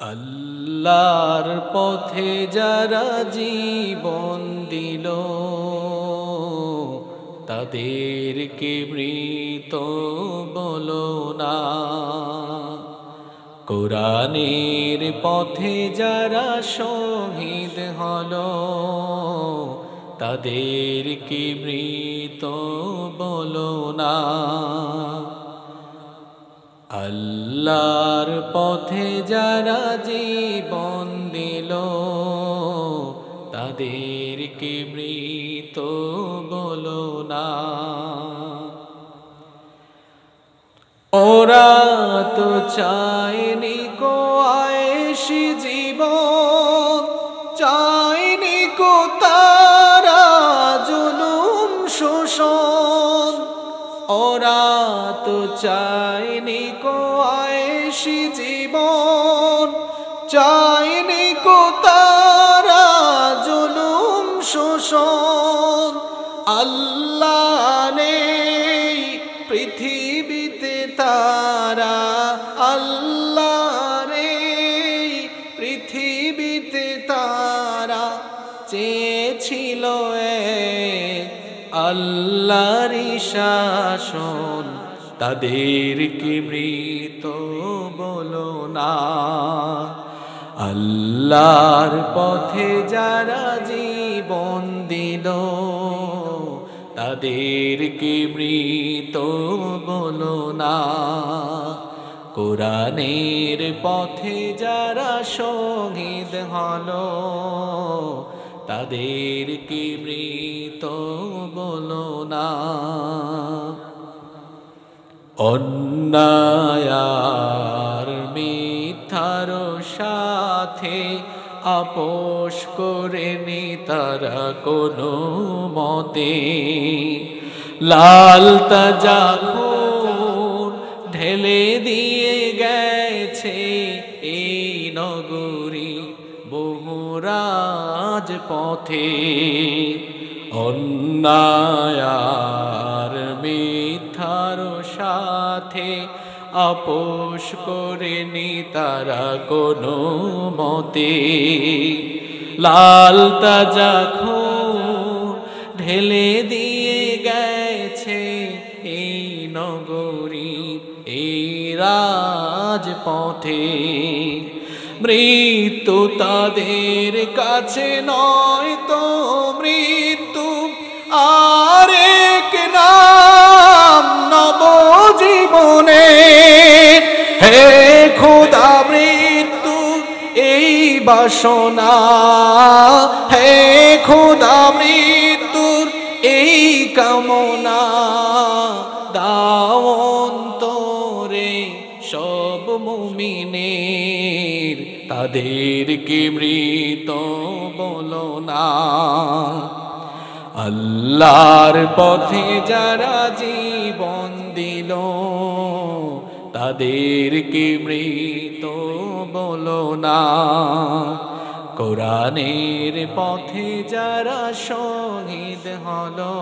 আল্লাহর পথে যারা জীবন দিল তাদেরকে মৃত বলো না। কোরআনের পথে যারা শহীদ হলো তাদেরকে মৃত বলো না। আল্লাহর পথে যারা জীবন দিল তাদেরকে মৃত বলো না। ওরা তো চায়নি কো আয়েশি জীবন, চায়নি কো তারা জুলুম শোষণ। ওরা তো চায়নি কো আয়েশি জীবন, চায়নি কো তারা জুলুম শোষণ। আল্লাহ নেই পৃথিবীতে তারা, আল্লাহ নেই পৃথিবীতে তারা চেয়েছিল আল্লাহরই শাসন, তাদেরকে মৃত বলো না। আল্লাহর পথে যারা জীবন দিল তাদেরকে মৃত বলো না। কোরআনের পথে যারা শহীদ হলো তাদেরকে মৃত বলো না। অন্যায় আর মিথ্যার সাথে আপোষ করেনি তারা কোনো মতে। লাল তাজা খুন ঢেলে দিয়ে গেছে এই নগরী বহু রাজপথে। অন্যায় আর মিথ্যার সাথে আপোষ করেনি তারা কোনো মতে। লাল তাজা খুন ঢেলে দিয়ে গেছে এই নগরী এই রাজপথে। মৃত্যু তাদের কাছে নয় তো মৃত্যু আরেক নাম নবজীবনের। হে খোদা মৃত্যু এই বাসনা, হে খোদা মৃত্যুর এই কামনা। দাও অন্তরে সব মুমিনের তাদেরকে মৃত বলো না। আল্লাহর পথে যারা জীবন দিল তাদেরকে মৃত বলো না। কোরআনের পথে যারা শহীদ হলো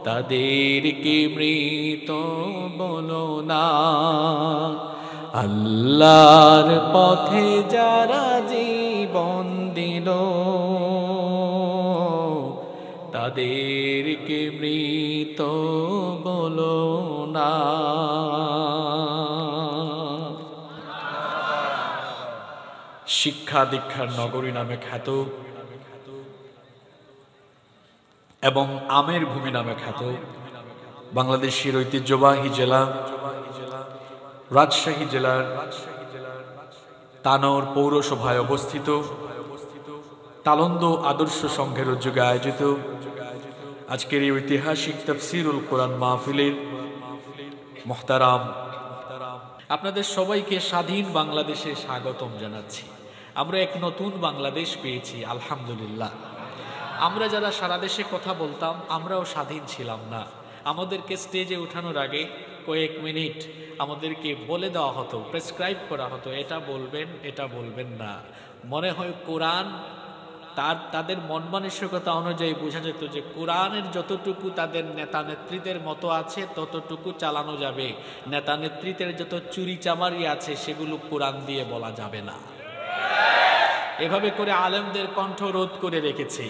তাদেরকে মৃত বলো না। আল্লাহর পথে যারা জীবন দিল তাদেরকে মৃত বলো না। শিক্ষা দীক্ষার নগরী নামে খ্যাত এবং আমের ভূমি নামে খ্যাত বাংলাদেশের ঐতিহ্যবাহী জেলা রাজশাহী জেলার তানোর পৌরসভায় অবস্থিত তালন্দ আদর্শ সংঘের উদ্যোগে আয়োজিত আজকের এই ঐতিহাসিক তাফসীরুল কোরআন মাহফিলের মুহতারাম আপনাদের সবাইকে স্বাধীন বাংলাদেশে স্বাগতম জানাচ্ছি। আমরা এক নতুন বাংলাদেশ পেয়েছি আলহামদুলিল্লাহ। আমরা যারা সারা দেশে কথা বলতাম আমরাও স্বাধীন ছিলাম না। আমাদেরকে স্টেজে ওঠানোর আগে কয়েক মিনিট আমাদেরকে বলে দেওয়া হতো, প্রেসক্রাইব করা হতো, এটা বলবেন এটা বলবেন না। মনে হয় কোরআন তাদের মন মানসিকতা অনুযায়ী বোঝা যেত যে কোরআনের যতটুকু তাদের নেতা নেত্রীদের মতো আছে ততটুকু চালানো যাবে, নেতা নেত্রীদের যত চুরি চামারি আছে সেগুলো কোরআন দিয়ে বলা যাবে না। এভাবে করে আলেমদের কণ্ঠ রোধ করে রেখেছে।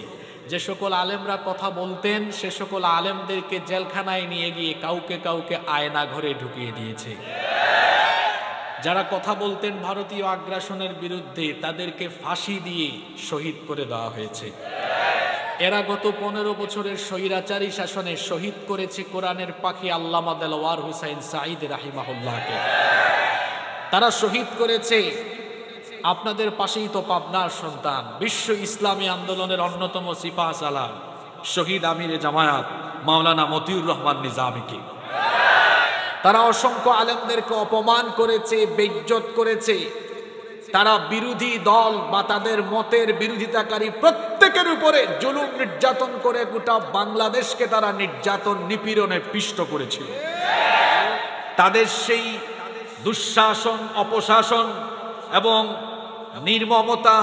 যে সকল আলেমরা কথা বলতেন সে সকল আলেমদেরকে জেলখানায় নিয়ে গিয়ে কাউকে কাউকে আয়না ঘরে ঢুকিয়ে দিয়েছে। যারা কথা বলতেন ভারতীয় আগ্রাসনের বিরুদ্ধে তাদেরকে ফাঁসি দিয়ে শহীদ করে দেওয়া হয়েছে। এরা গত 15 বছরের স্বৈরাচারী শাসনে শহীদ করেছে কোরআনের পাখি আল্লামা দেলওয়ার হুসাইন সাঈদ রাহিমাহুল্লাহকে। তারা শহীদ করেছে আপনাদের পাশেই তো পাবনার সন্তান, বিশ্ব ইসলামী আন্দোলনের অন্যতম সিপাহ সালার শহীদ আমিরে জামায়াত মাওলানা মতিউর রহমান নিজামীকে। তারা অসংখ্য আলেমদেরকে অপমান করেছে, বেইজ্জত করেছে। তারা বিরোধী দল বা তাদের মতের বিরোধিতাকারী প্রত্যেকের উপরে জুলুম নির্যাতন করে গোটা বাংলাদেশকে তারা নির্যাতন নিপীড়নে পিষ্ট করেছিল। তাদের সেই দুঃশাসন, অপশাসন এবং নির্মমতা,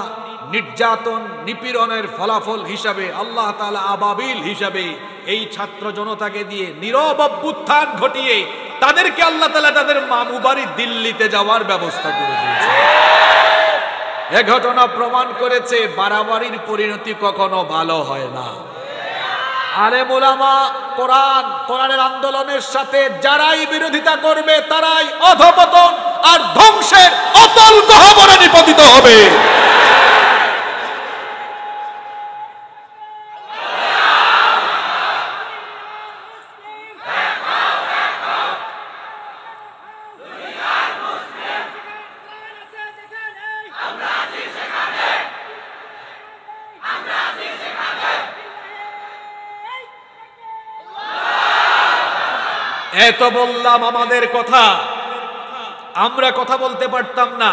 নির্যাতন, নিপীড়নের ফলাফল হিসাবে আল্লাহ তাআলা আবাবিল হিসাবে এই ছাত্র জনতাকে দিয়ে নীরব অভ্যুত্থান ঘটিয়ে তাদেরকে আল্লাহ তাআলা তাদের মামু বাড়ি দিল্লিতে যাওয়ার ব্যবস্থা করে দিয়েছে। এ ঘটনা প্রমাণ করেছে বাড়াবাড়ির পরিণতি কখনো ভালো হয় না। আলেম উলামা কোরআনের আন্দোলনের সাথে যারাই বিরোধিতা করবে তারাই অধঃপতন আর ধ্বংসের অতল গহ্বরে নিপতিত হবে। এত বললাম আমাদের কথা, আমরা কথা বলতে পারতাম না।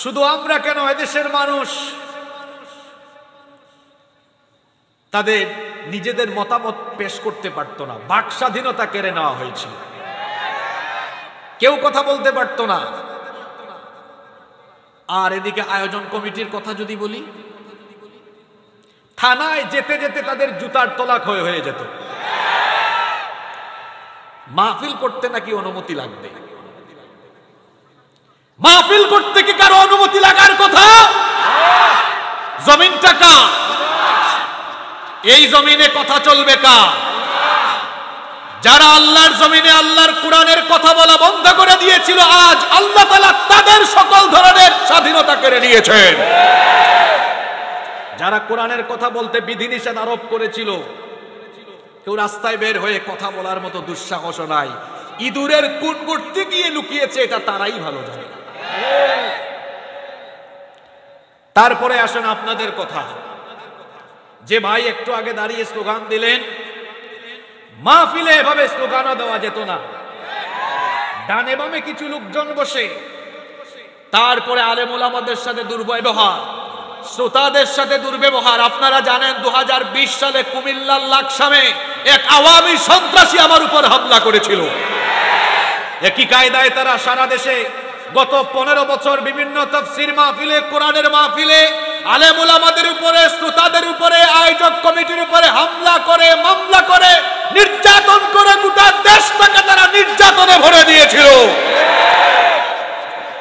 শুধু আমরা কেন, এদেশের মানুষ তাদের নিজেদের মতামত পেশ করতে পারত না। বাক স্বাধীনতা কেড়ে নেওয়া হয়েছিল, কেউ কথা বলতে পারত না। আর এদিকে আয়োজন কমিটির কথা যদি বলি, থানায় যেতে যেতে তাদের জুতার তলা ক্ষয় হয়ে যেত। মাহফিল করতে নাকি অনুমতি লাগবে? মাহফিল করতে কি কারো অনুমতি লাগার কথা? জমিনটা কার? এই জমিনে কথা চলবে কার? যারা আল্লাহর জমিনে আল্লাহর কোরআনের কথা বলা বন্ধ করে দিয়েছিল, আজ আল্লাহ তাআলা তাদের সকল ধরনের স্বাধীনতা কেড়ে নিয়েছেন। যারা কোরআনের কথা বলতে বিধিনিষেধ আরোপ করেছিল, কেউ রাস্তায় বের হয়ে কথা বলার মতো দুঃসাহস নাই। ইঁদুরের কোন গর্তে গিয়ে লুকিয়েছে এটা তারাই ভালো জানে। তারপরে আসেন আপনাদের কথা। যে ভাই একটু আগে দাঁড়িয়ে স্লোগান দিলেন, মাহফিলে এভাবে স্লোগানও দেওয়া যেত না। ডানে বামে কিছু লোকজন বসে, তারপরে আলেম ওলামাদের সাথে দুর্ব্যবহার, শ্রোতাদের সাথে দুর্ব্যবহার। আপনারা জানেন 2020 সালে কুমিল্লার লাকসামে এক আওয়ামী সন্ত্রাসী আমার উপর হামলা করেছিল। একই কায়দায় তারা সারা দেশে গত 15 বছর বিভিন্ন তাফসীর মাহফিলে, কোরআনের মাহফিলে আলেম ওলামাদের উপরে, শ্রোতাদের উপরে, আয়োজক কমিটির উপরে হামলা করে, মামলা করে, নির্যাতন করে গোটা দেশটাকে তারা নির্যাতনে ভরে দিয়েছিল।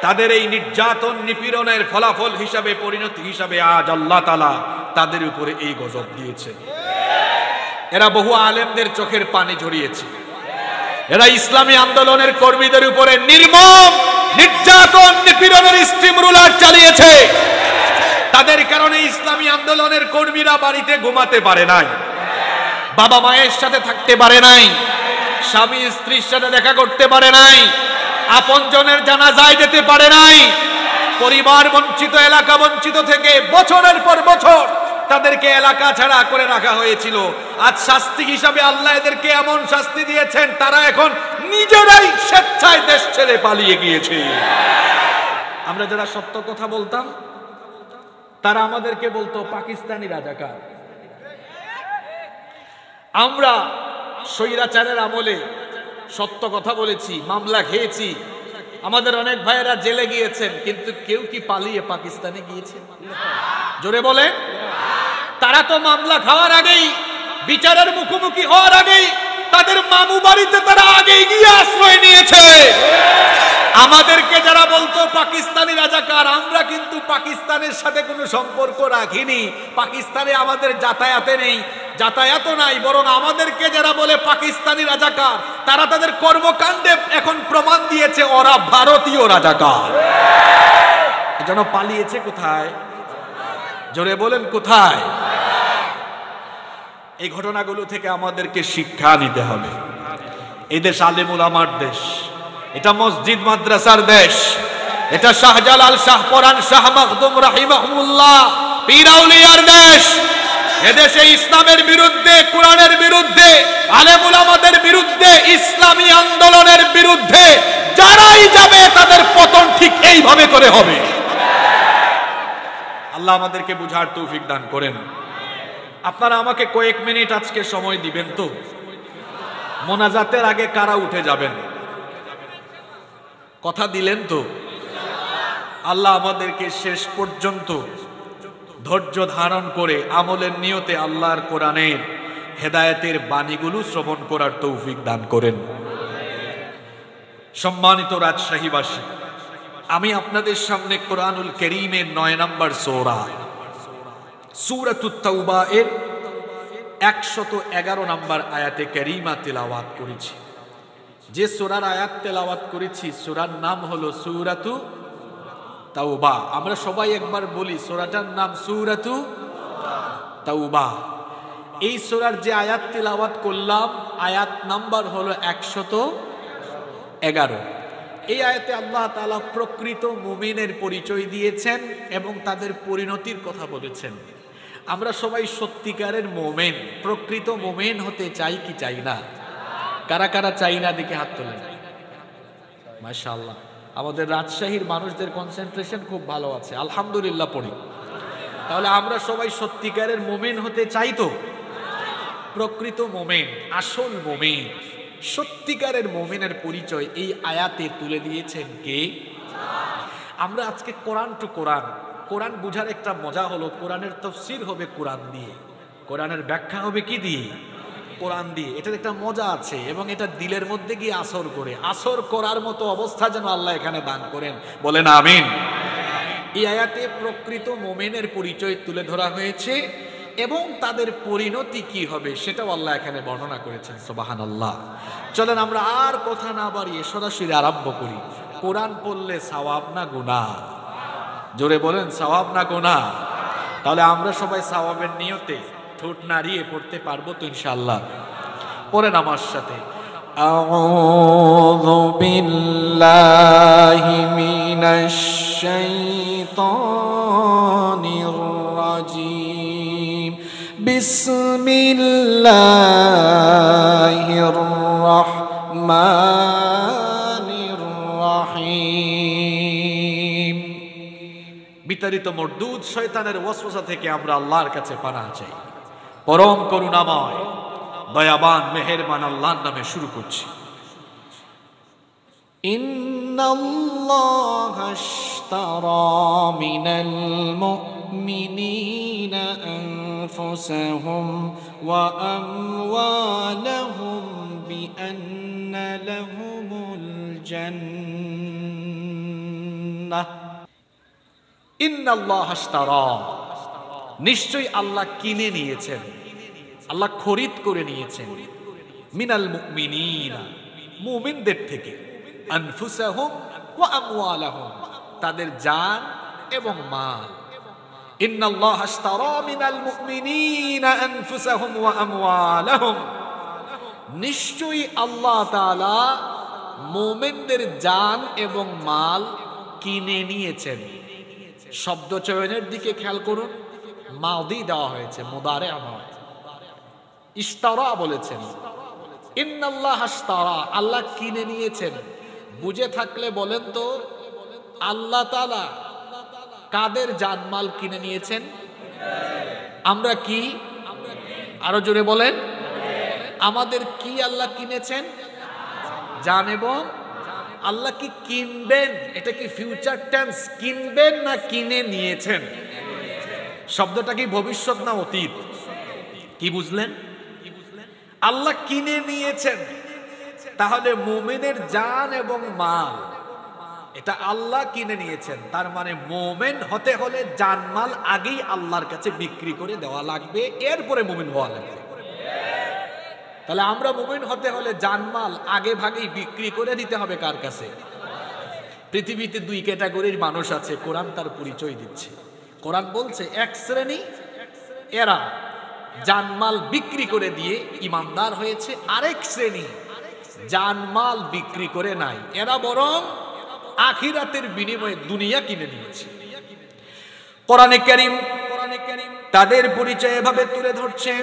তাদের এই নির্যাতন নিপীড়নের ফলাফল হিসাবে, পরিণতি হিসাবে আজ আল্লাহ তাআলা তাদের উপরে এই গজব দিয়েছে। এরা বহু আলেমদের চোখের পানি ঝরিয়েছে। এরা ইসলামী আন্দোলনের কর্মীদের উপরে নির্মম নির্যাতন নিপীড়নের স্টিম রুলার চালিয়েছে। তাদের কারণে ইসলামী আন্দোলনের কর্মীরা বাড়িতে ঘুমাতে পারে নাই, বাবা মায়ের সাথে থাকতে পারে নাই, স্বামী স্ত্রীর সাথে দেখা করতে পারে নাই, আপনজনের জানাজায় যেতে পারে নাই। পরিবার বঞ্চিত, এলাকা বঞ্চিত থেকে বছরের পর বছর তাদেরকে এলাকা ছাড়া করে রাখা হয়েছিল। আজ শাস্তি হিসাবে আল্লাহ এদেরকে এমন শাস্তি দিয়েছেন, তারা এখন নিজেরাই স্বেচ্ছায় দেশ ছেড়ে পালিয়ে গিয়েছে। আমরা যারা সত্য কথা বলতাম তারা আমাদেরকে বলতো পাকিস্তানি রাজাকার। আমরা স্বৈরাচারের আমলে সত্য কথা বলেছি, মামলা খেয়েছি, আমাদের অনেক ভাইয়েরা জেলে গিয়েছেন, কিন্তু কেউ কি পালিয়ে পাকিস্তানে গিয়েছে? জোরে বলে। তারা তো মামলা খাওয়ার আগেই, বিচারের মুখোমুখি হওয়ার আগেই তাদের মামু বাড়িতে তারা আগেই গিয়ে আশ্রয় নিয়েছে। আমাদেরকে যারা বলতো পাকিস্তানি রাজাকার, আমরা কিন্তু পাকিস্তানের সাথে কোনো সম্পর্ক রাখিনি। পাকিস্তানে আমাদের যাতায়াতে নেই, যাতায়াতও নাই, বরং আমাদেরকে যারা বলে পাকিস্তানি রাজাকার, তারা তাদের কর্মকাণ্ডে এখন প্রমাণ দিয়েছে ওরা ভারতীয় রাজাকার। যেন পালিয়েছে কোথায়? জোরে বলেন কোথায়? এই ঘটনাগুলো থেকে আমাদেরকে শিক্ষা নিতে হবে। এই দেশ আলেম উলামার দেশ, এটা মসজিদ মাদ্রাসার দেশ, এটা শাহজালাল, শাহপরান, শাহ মাখদুম রাহিমাহুল্লাহ পীর আউলিয়ার দেশ। এদেশে ইসলামের বিরুদ্ধে, কোরআনের বিরুদ্ধে, আলেম উলামাদের বিরুদ্ধে, ইসলামী আন্দোলনের বিরুদ্ধে যারাই যাবে তাদের পতন ঠিক এইভাবে করে হবে। আল্লাহ আমাদেরকে বুঝার তৌফিক দান করেন। আপনারা আমাকে কয়েক মিনিট আজকে সময় দিবেন তো? মোনাজাতের আগে কারা উঠে যাবেন? কথা দিলেন তো? আল্লাহ আমাদেরকে শেষ পর্যন্ত ধৈর্য ধারণ করে আমলের নিয়তে আল্লাহর কোরআনের হেদায়েতের বাণীগুলো শ্রবণ করার তৌফিক দান করেন। সম্মানিত রাজশাহীবাসী, আমি আপনাদের সামনে কোরআনুল কারীমের 9 নম্বর সূরা, সূরাতুত তাওবা এর 111 নম্বর আয়াতে কারীমা তেলাওয়াত করেছি। যে সূরার আয়াত তেলাওয়াত করেছি সূরার নাম হলো সূরাতু তাওবা। আমরা সবাই একবার বলি, সূরাটার নাম সূরাতু তাওবা। এই সূরার যে আয়াত তেলাওয়াত করলাম, আয়াত নাম্বার হলো 111। এই আয়াতে আল্লাহ তাআলা প্রকৃত মুমিনের পরিচয় দিয়েছেন এবং তাদের পরিণতির কথা বলেছেন। আমরা সবাই সত্যিকারের মুমিন, প্রকৃত মুমিন হতে চাই কি চাই না? কারা কারা চাই না দেখে হাত তোলেন। মাশাআল্লাহ, আমাদের রাজশাহীর মানুষদের কনসেন্ট্রেশন খুব ভালো আছে, আলহামদুলিল্লাহ পড়ি। তাহলে আমরা সবাই সত্যিকারের মুমিন হতে চাই তো? প্রকৃত মুমিন, আসল মুমিন, সত্যিকারের মুমিনের পরিচয় এই আয়াতে তুলে দিয়েছেন কে? আমরা আজকে কোরআন টু কোরআন, কোরআন বুঝার একটা মজা হলো কোরআনের তাফসীর হবে কোরআন দিয়ে, কোরআনের ব্যাখ্যা হবে কি দিয়ে? কোরআন দিয়ে। এটার একটা মজা আছে এবং এটা দিলের মধ্যে গিয়ে আসর করে, আসর করার মতো অবস্থা যেন আল্লাহ এখানে দান করেন, বলেন আমিন। এই আয়াতে প্রকৃত মুমিনের পরিচয় তুলে ধরা হয়েছে এবং তাদের পরিণতি কি হবে সেটাও আল্লাহ এখানে বর্ণনা করেছেন। সুবহানাল্লাহ। চলেন আমরা আর কথা না বাড়িয়ে সরাসরি আরম্ভ করি। কোরআন পড়লে সওয়াব না গুনাহ? জোরে বলেন, সওয়াব না গুনাহ? তাহলে আমরা সবাই সওয়াবের নিয়তে ঠোঁট নাড়িয়ে পড়তে পারবো তো ইনশাআল্লাহ? পড়েন আমার সাথে, আউযু বিল্লাহি মিনাশ শাইতানির রাজীম, বিসমিল্লাহির রাহমানির রাহিম। বিতাড়িত মরদুদ শয়তানের ওয়াসওয়াসা থেকে আমরা আল্লাহর কাছে পানাহ চাই। পরম করুণাময় দয়াবান মেহেরবান আল্লাহর নামে শুরু করছি। ইন্নাল্লাহা আশতারা মিনাল মুমিনিনা আনফুসাহুম ওয়া আমওয়ালাহুম বিআন্না লাহুমুল জান্নাহ। ইন্নাল্লাহা আশতারা, নিশ্চয়ই আল্লাহ কিনে নিয়েছেন, আল্লাহ খরিদ করে নিয়েছেন, মিনাল মুমিনিনা, মুমিনদের থেকে, আনফুসাহুম ওয়া আমওয়ালাহুম, তাদের জান এবং মাল। ইন্নাল্লাহা আশতারা মিনাল মুমিনিনা আনফুসাহুম ওয়া আমওয়ালাহুম, নিশ্চয়ই আল্লাহ তাআলা মুমিনদের জান এবং মাল কিনে নিয়েছেন। শব্দ চয়নের দিকে খেয়াল করুন, মাদি দেওয়া হয়েছে, মুদারে নয়। ইশতারা বলেছেন, ইন্নাল্লাহা আশতারা, আল্লাহ কিনে নিয়েছেন। বুঝে থাকলে বলেন তো, আল্লাহ তাআলা কাদের জানমাল কিনে নিয়েছেন? আমরা কি? আরো জোরে বলেন, আমাদের কি আল্লাহ কিনেছেন? জান এবং আল্লাহ কি কিনবেন? এটা কি ফিউচার টেন্স? কিনবেন না কিনে নিয়েছেন? শব্দটা কি ভবিষ্যৎ না অতীত? কি বুঝলেন? আল্লাহ কিনে নিয়েছেন, তাহলে মুমিনের জান এবং মাল এটা আল্লাহ কিনে নিয়েছেন। তার মানে মুমিন হতে হলে জানমাল আগেই আল্লাহর কাছে বিক্রি করে দেওয়া লাগবে, এরপরে মুমিন হওয়া লাগবে। তাহলে আমরা মুমিন হতে হলে জানমাল আগে ভাগেই বিক্রি করে দিতে হবে কার কাছে? পৃথিবীতে দুই ক্যাটাগরির মানুষ আছে, কোরআন তার পরিচয় দিচ্ছে। কোরআন বলছে এক শ্রেণী এরা জানমাল বিক্রি করে দিয়ে ইমানদার হয়েছে, আরেক শ্রেণী জানমাল বিক্রি করে নাই, এরা বরং আখিরাতের বিনিময়ে দুনিয়া কিনে নিয়েছে। কোরআনে কারীম তাদের পরিচয় এভাবে তুলে ধরছে।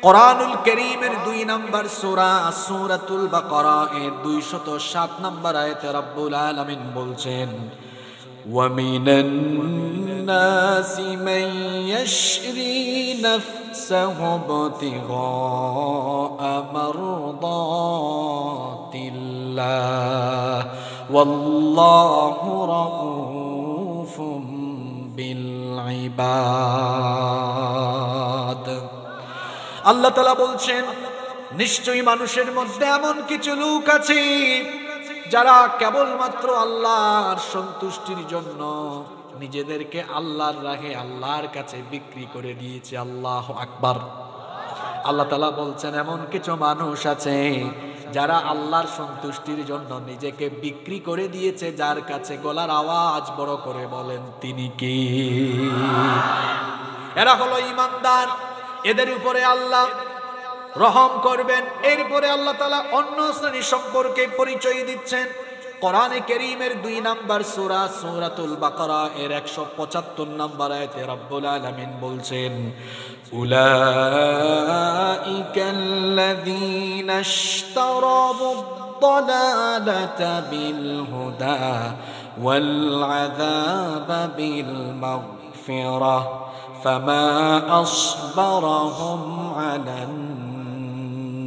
কোরআনুল কারীমের 2 নম্বর সূরা সূরাতুল বাকারা এর 207 নম্বর আয়াতে রব্বুল আলামিন বলছেন, ওয়া মিনান নাসি মান ইয়াশরি নাফসাহু ইবতিগা মারদাতিল্লাহ ওয়াল্লাহু রাউফুম বিল ইবাদ। আল্লাহ তাআলা বলছেন, নিশ্চয়ই মানুষের মধ্যে এমন কিছু লোক আছে যারা কেবলমাত্র আল্লাহর সন্তুষ্টির জন্য নিজেদেরকে আল্লাহর রাহে আল্লাহর কাছে বিক্রি করে দিয়েছে। আল্লাহু আকবার। আল্লাহ তাআলা বলছেন এমন কিছু মানুষ আছে যারা আল্লাহর সন্তুষ্টির জন্য নিজেকে বিক্রি করে দিয়েছে, যার কাছে গলার আওয়াজ বড় করে বলেন তিনি কে? এরা হলো ঈমানদার, এদের উপরে আল্লাহ রহম করবেন। এরপরে আল্লাহ তাআলা অন্য শ্রেণী সম্পর্কে পরিচয় দিচ্ছেন। কোরআনে কারীমের 2 নম্বর সূরা সূরাতুল বাকারা এর 175 নম্বর আয়াতে রব্বুল আলামিন বলছেন, উলাইকাল্লাযীনা ইশতারাবুদ-দালালাতা বিল হুদা ওয়াল আযাবা বিল মাগফিরাহ ফামা আসবারাহুম আলান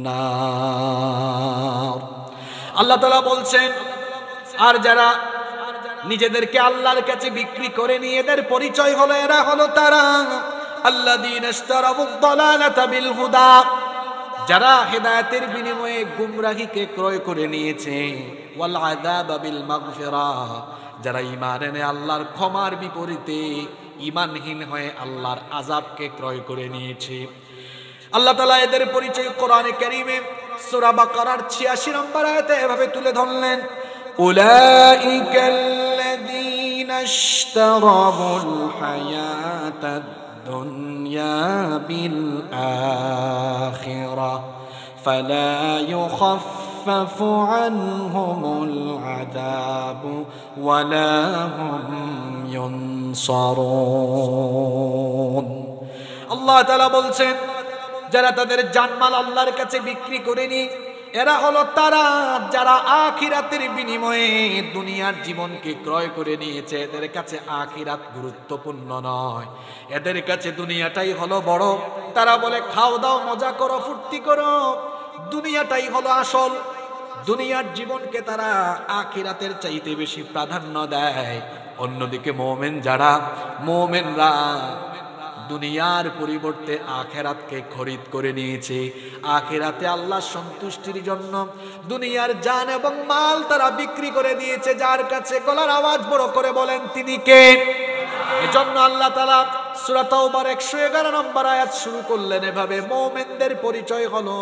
নার। আল্লাহ তাআলা বলছেন, আর যারা নিজেদেরকে আল্লাহর কাছে বিক্রি করে নিয়ে এদের পরিচয় হলো, এরা হলো তারা আল্লাযীনা ইশতারাবুদ-দালালাতা বিল হুদা, যারা হেদায়েতের বিনিময়ে গুমরাহিকে ক্রয় করে নিয়েছে, ওয়াল আযাবা বিল মাগফিরাহ, যারা ঈমান এনে আল্লাহর ক্ষমার বিপরীতে ঈমানহীন হয়ে আল্লাহর আযাবকে ক্রয় করে নিয়েছে। আল্লাহ তাআলা এদের পরিচয় কোরআনে কারীমে সূরা বাকারার 86 নম্বর আয়াতে এভাবে তুলে ধরলেন, উলাইকাল্লাযীনা ইশতারাবুল হায়াতাদ দুনিয়া বিল আখিরাহ ফালা ইউখাফফাফু আনহুমুল আযাবু ওয়ালা হুম ইউনসারুন। আল্লাহ তাআলা বলছেন, যারা তাদের জানমাল আল্লাহর কাছে বিক্রি করেনি, এরা হলো তারা যারা আখিরাতের বিনিময়ে দুনিয়ার জীবনকে ক্রয় করে নিয়েছে। এদের কাছে আখিরাত গুরুত্বপূর্ণ নয়, এদের কাছে দুনিয়াটাই হলো বড়। তারা বলে খাও দাও মজা করো ফুর্তি করো, দুনিয়াটাই হলো আসল। দুনিয়ার জীবনকে তারা আখিরাতের চাইতে বেশি প্রাধান্য দেয়। অন্যদিকে মোমেনরা দুনিয়ার পরিবর্তে আখিরাতকে খরিদ করে নিয়েছে। আখিরাতে আল্লাহর সন্তুষ্টির জন্য দুনিয়ার জান এবং মাল তারা বিক্রি করে দিয়েছে, যার কাছে গলার আওয়াজ বড় করে বলেন তিনি কে? এজন্য আল্লাহ তাআলা সূরা তাওবার 111 নম্বর আয়াত শুরু করলেন এভাবে, মুমিনদের পরিচয় হলো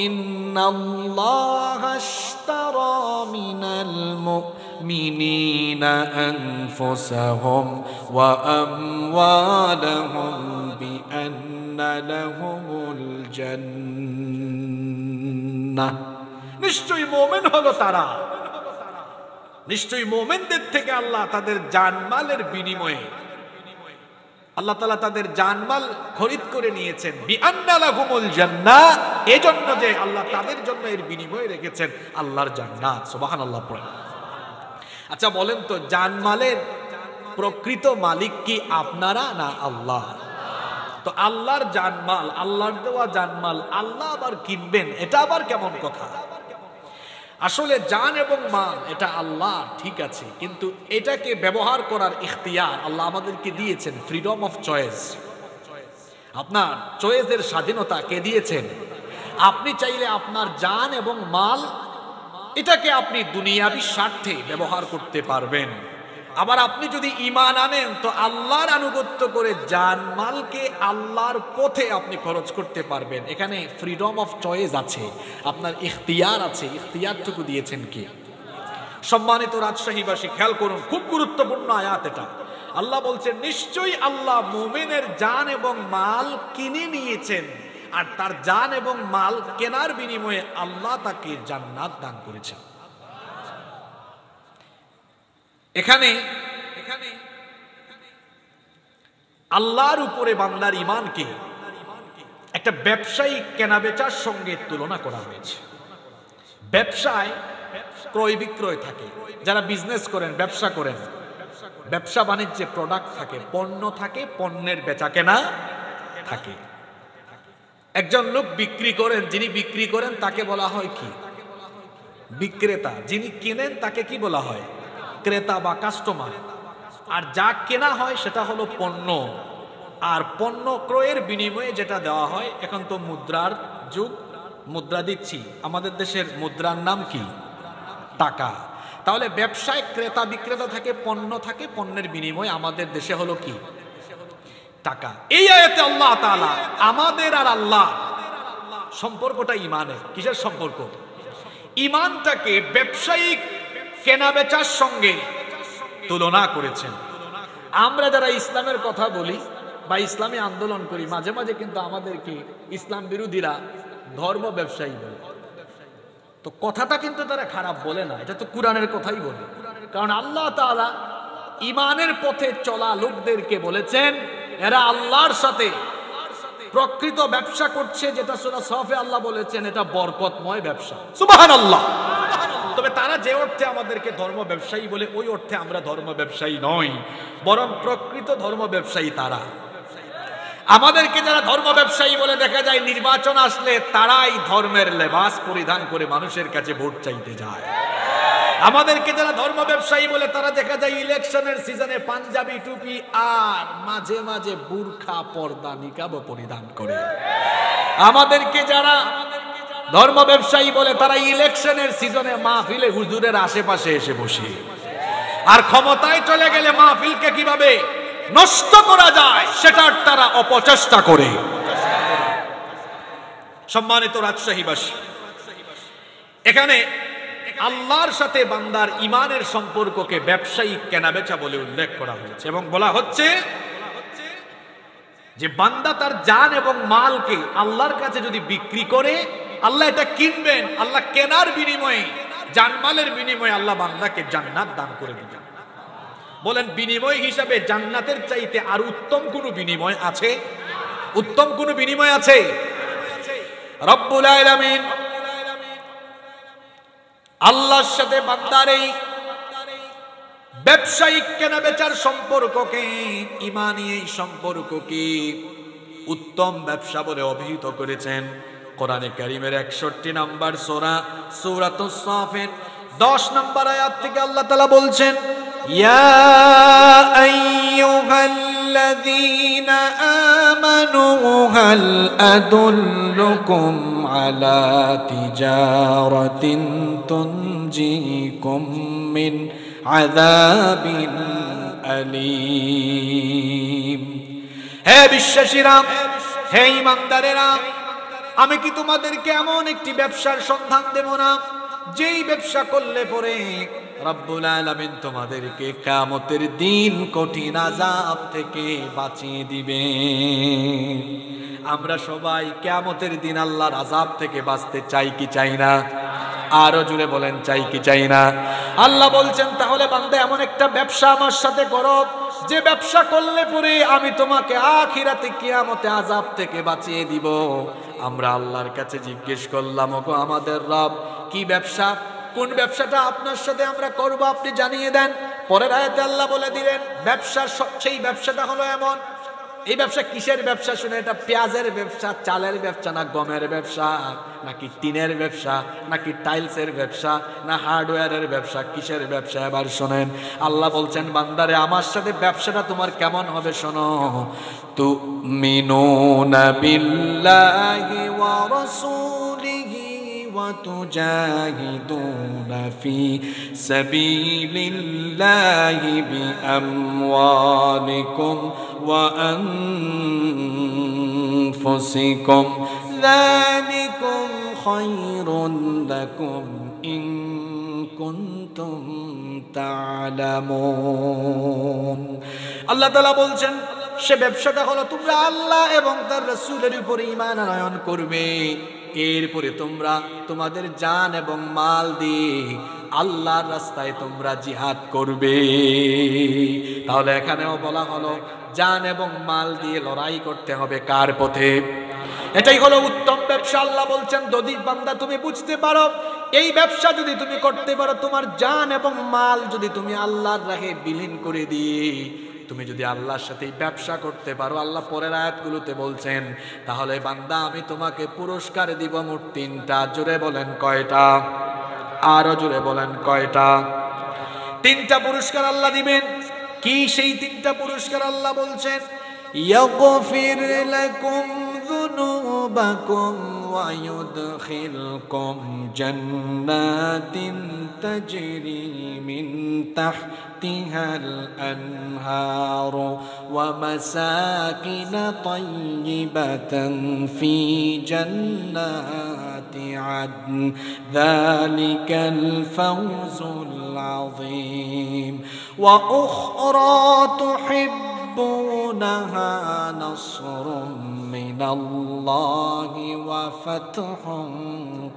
ইন্নাল্লাহা আশতারা মিনাল মুমিনিনা আনফুসাহুম ওয়া আমওয়ালাহুম বিআন্না লাহুমুল জান্নাহ। নিশ্চয়ই মুমিন হলো তারা, নিশ্চয়ই মুমিনদের থেকে আল্লাহ তাদের জানমালের বিনিময়ে আল্লাহ তাআলা তাদের জানমাল খরিদ করে নিয়েছেন। বিআন্না লাহুমুল জান্নাহ, এজন্য যে আল্লাহ তাদের জন্য এর বিনিময়ে রেখেছেন আল্লাহর জান্নাত। সুবহানাল্লাহ পড়েন। আচ্ছা বলেন তো, জানমালের প্রকৃত মালিক কি আপনারা না আল্লাহ? তো আল্লাহর জানমাল, আল্লাহর দেওয়া জানমাল আল্লাহ আবার কিনবেন, এটা আবার কেমন কথা? আসলে জান এবং মাল এটা আল্লাহ, ঠিক আছে, কিন্তু এটাকে ব্যবহার করার ইখতিয়ার আল্লাহ আমাদেরকে দিয়েছেন, ফ্রিডম অফ চয়েস। আপনার চয়েসের স্বাধীনতা কে দিয়েছেন? আপনি চাইলে আপনার জান এবং মাল এটাকে আপনি দুনিয়াবি স্বার্থে ব্যবহার করতে পারবেন। আবার আপনি যদি ঈমান আনেন তো আল্লাহর আনুগত্য করে জান মালকে আল্লাহর পথে আপনি খরচ করতে পারবেন। এখানে ফ্রিডম অফ চয়েস আছে, আপনার ইখতিয়ার আছে। ইখতিয়ারটুকু দিয়েছেন কি? সম্মানিত রাজশাহীবাসী খেয়াল করুন, খুব গুরুত্বপূর্ণ আয়াত এটা। আল্লাহ বলছেন নিশ্চয়ই আল্লাহ মুমিনের জান এবং মাল কিনে নিয়েছেন, আর তার জান এবং মাল কেনার বিনিময়ে আল্লাহ তাকে জান্নাত দান করেছেন। এখানে আল্লাহর উপরে বান্দার ঈমানকে একটা ব্যবসায়িক কেনাবেচার সঙ্গে তুলনা করা হয়েছে। ব্যবসায় ক্রয় বিক্রয় থাকে, যারা বিজনেস করেন, ব্যবসা করেন, ব্যবসা বাণিজ্যে প্রোডাক্ট থাকে, পণ্য থাকে, পণ্যের বেচা কেনা থাকে। একজন লোক বিক্রি করেন, যিনি বিক্রি করেন তাকে বলা হয় কি? বিক্রেতা। যিনি কেনেন তাকে কি বলা হয়? ক্রেতা বা কাস্টমার। আর যা কেনা হয় সেটা হলো পণ্য। আর পণ্য ক্রয়ের বিনিময়ে যেটা দেওয়া হয়, এখন তো মুদ্রার যুগ, মুদ্রা দিচ্ছি। আমাদের দেশের মুদ্রার নাম কি? টাকা। তাহলে ব্যবসায় ক্রেতা বিক্রেতা থাকে, পণ্য থাকে, পণ্যের বিনিময়ে আমাদের দেশে হলো কি? টাকা। এই আয়াতে আল্লাহ তাআলা আমাদের আর আল্লাহ সম্পর্কটা ঈমানের। কিসের সম্পর্ক? ঈমানটাকে ব্যবসায়িক কেনাবেচার সঙ্গে তুলনা করেছেন। আমরা যারা ইসলামের কথা বলি বা ইসলামী আন্দোলন করি, মাঝে মাঝে কিন্তু আমাদেরকে ইসলাম বিরোধীরা ধর্ম ব্যবসায়ী বলে। তো কথাটা কিন্তু তারা খারাপ বলে না, এটা তো কোরআনের কথাই বলে। কারণ আল্লাহ তাআলা ঈমানের পথে চলা লোকদেরকে বলেছেন এরা আল্লাহর সাথে প্রকৃত ব্যবসা করছে, যেটা সূরা সফে আল্লাহ বলেছেন এটা বরকতময় ব্যবসা। সুবহানাল্লাহ। তবে তারা যে অর্থে আমাদেরকে ধর্ম ব্যবসায়ী বলে, ওই অর্থে আমরা ধর্ম ব্যবসায়ী নই, বরং প্রকৃত ধর্ম ব্যবসায়ী তারা। আমাদেরকে যারা ধর্ম ব্যবসায়ী বলে, দেখা যায় নির্বাচন আসলে তারাই ধর্মের লেবাস পরিধান করে মানুষের কাছে ভোট চাইতে যায়। আমাদেরকে যারা ধর্ম ব্যবসায়ী বলে, তারা দেখা যায় ইলেকশনের সিজনে পাঞ্জাবি টুপি আর মাঝে মাঝে বুরখা পর্দা নিকাব পরিধান করে। আমাদেরকে যারা ধর্ম ব্যবসায়ী বলে, তারা ইলেকশনের সিজনে মাহফিলে হুজুরের আশেপাশে এসে বসে, আর ক্ষমতায় চলে গেলে মাহফিলকে কিভাবে নষ্ট করা যায় সেটার তারা অপচেষ্টা করে। সম্মানিত রাজশাহীবাসী, এখানে আল্লাহর সাথে বান্দার ঈমানের সম্পর্ককে ব্যবসায়িক কেনাবেচা বলে উল্লেখ করা হয়েছে, এবং বলা হচ্ছে যে বান্দা তার জান এবং মালকে আল্লাহর কাছে যদি বিক্রি করে, আল্লাহ এটা কিনবেন, আল্লাহ কেনার বিনিময়ে, জানমালের বিনিময়ে আল্লাহ বান্দাকে জান্নাত দান করে দিবেন। বলেন, বিনিময় হিসাবে জান্নাতের চাইতে আর উত্তম কোন বিনিময় আছে? উত্তম কোন বিনিময় আছে? রব্বুল আলামিন আল্লাহর সাথে বান্দার এই ব্যবসায়িক কেনাবেচার সম্পর্ককে, ঈমানী এই সম্পর্ককে উত্তম ব্যবসা বলে অভিহিত করেছেন। কোরআনে কারীমের 61 নম্বর সূরা সূরাতুস সাফের 10 নম্বর আয়াত থেকে আল্লাহ তাআলা বলছেন, ইয়া আইয়ুহাল্লাযীনা আমানু হাল আদুল্লুকুম আলা তিজারাতিন তুনজিকুম মিন আযাবিন আলীম। হে বিশ্বাসীরা, হে ঈমানদারেরা, আমি কি তোমাদেরকে এমন একটি ব্যবসার সন্ধান দেব না, যেই ব্যবসা করলে পরে রব্বুল আলামিন তোমাদেরকে কিয়ামতের দিন কঠিন আযাব থেকে বাঁচিয়ে দিবে। আমরা সবাই কিয়ামতের দিন আল্লাহর আযাব থেকে বাঁচতে চাই কি চাই না? আরো জোরে বলেন, চাই কি চাই না? আল্লাহ বলছেন, তাহলে বান্দা এমন একটা ব্যবসা আমার সাথে করো, যে ব্যবসা করলে পরে আমি তোমাকে আখিরাতে কিয়ামতে আযাব থেকে বাঁচিয়ে দিব। আমরা আল্লাহর কাছে জিজ্ঞেস করলাম, ওগো আমাদের রব, কি ব্যবসা, কোন ব্যবসাটা আপনার সাথে আমরা করব, আপনি জানিয়ে দেন। পরের আয়াতে আল্লাহ বলে দিলেন, ব্যবসার সেই ব্যবসাটা হলো এমন, এই ব্যবসা কিসের ব্যবসা শুনে, এটা পেঁয়াজের ব্যবসা, চালের ব্যবসা, না গমের ব্যবসা, নাকি টিনের ব্যবসা, নাকি টাইলসের ব্যবসা, না হার্ডওয়্যারের ব্যবসা, কিসের ব্যবসা? এবার শোনেন, আল্লাহ বলছেন বান্দারে আমার সাথে ব্যবসাটা তোমার কেমন হবে শোনো। তুমিনুনা বিল্লাহি ওয়া রাসূলিহি ওয়া তুজাহিদুনা ফি সাবিলিল্লাহি বিআমওয়ালিকুম ওয়া আনফুসিকুম যালিকুম খায়রুন লাকুম ইন কুনতুম তা'লামুন। আল্লাহ তাআলা বলছেন সে ব্যবসাটা হলো তোমরা আল্লাহ এবং তার রাসূলের উপরে ঈমান আনয়ন করবে, এরপরে তোমরা তোমাদের জান এবং মাল দিয়ে আল্লাহর রাস্তায় তোমরা জিহাদ করবে। তাহলে এখানেও বলা হলো জান এবং মাল দিয়ে লড়াই করতে হবে কার পথে? এটাই হলো উত্তম ব্যবসা। আল্লাহ বলছেন যদি বান্দা তুমি বুঝতে পারো, এই ব্যবসা যদি তুমি করতে পারো, তোমার জান এবং মাল যদি তুমি আল্লাহর রাহে বিলীন করে দিয়ে তুমি যদি আল্লাহর সাথে ব্যবসা করতে পারো, আল্লাহ পরের আয়াতগুলোতে বলছেন তাহলে বান্দা আমি তোমাকে পুরস্কার দিব মোট 3টা। জোরে বলেন কয়টা? আরো জোরে বলেন কয়টা? 3টা পুরস্কার আল্লাহ দিবেন। কি সেই 3টা পুরস্কার? আল্লাহ বলছেন ইয়াগফির লাকুম যুনুবাকুম ওয়া ইউদখিলকুম জান্নাতিন তাজরি মিন তাহতিহাল আনহারু ওয়া মাসাকিন তাইয়্যিবাতান ফি জান্নাতি আদন যালিকাল ফাওজুল আযীম ওয়া উখরা তুহিব্বুনাহা নাসরুম মিনাল্লাহি ওয়া ফাতহুন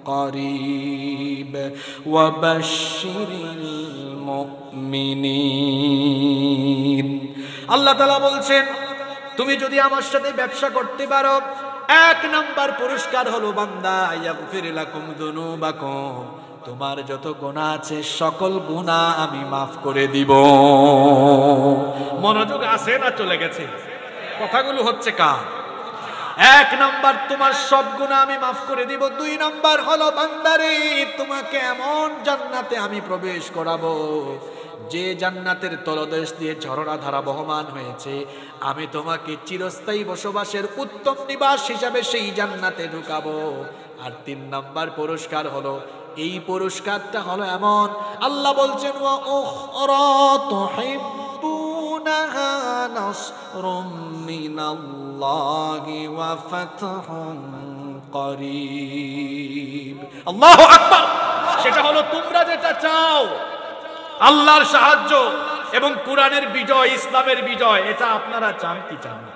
করিব ওয়া বাশশিরিল মুমিনিন। আল্লাহ তাআলা বলছেন তুমি যদি আমার সাথে ব্যবসা করতে পারো, 1 নাম্বার পুরস্কার হলো বান্দা ইয়াগফির লাকুম যুনুবাকুম, তোমার যত গুনাহ আছে সকল গুনাহ আমি মাফ করে দিব। মনোযোগ আছে না চলে গেছে? কথাগুলো হচ্ছে কার? 1 নাম্বার তোমার সব গুনাহ আমি মাফ করে দিব। 2 নাম্বার হলো বান্দারে তোমাকে এমন জান্নাতে আমি প্রবেশ করাবো যে জান্নাতের তলদেশ দিয়ে ঝরনা ধারা বহমান হয়েছে, আমি তোমাকে চিরস্থায়ী বসবাসের উত্তম নিবাস হিসাবে সেই জান্নাতে ঢুকাবো। আর 3 নাম্বার পুরস্কার হলো, এই পুরস্কারটা হলো এমন, আল্লাহ বলছেন ওয়া উখরা তুহিব্বুনাহা নাসরুম মিনাল্লাহি ওয়া ফাতহুন করিব। আল্লাহু আকবার। সেটা হলো তোমরা যেটা চাও, আল্লাহর সাহায্য এবং কোরআনের বিজয়, ইসলামের বিজয়, এটা আপনারা চান কি চান না?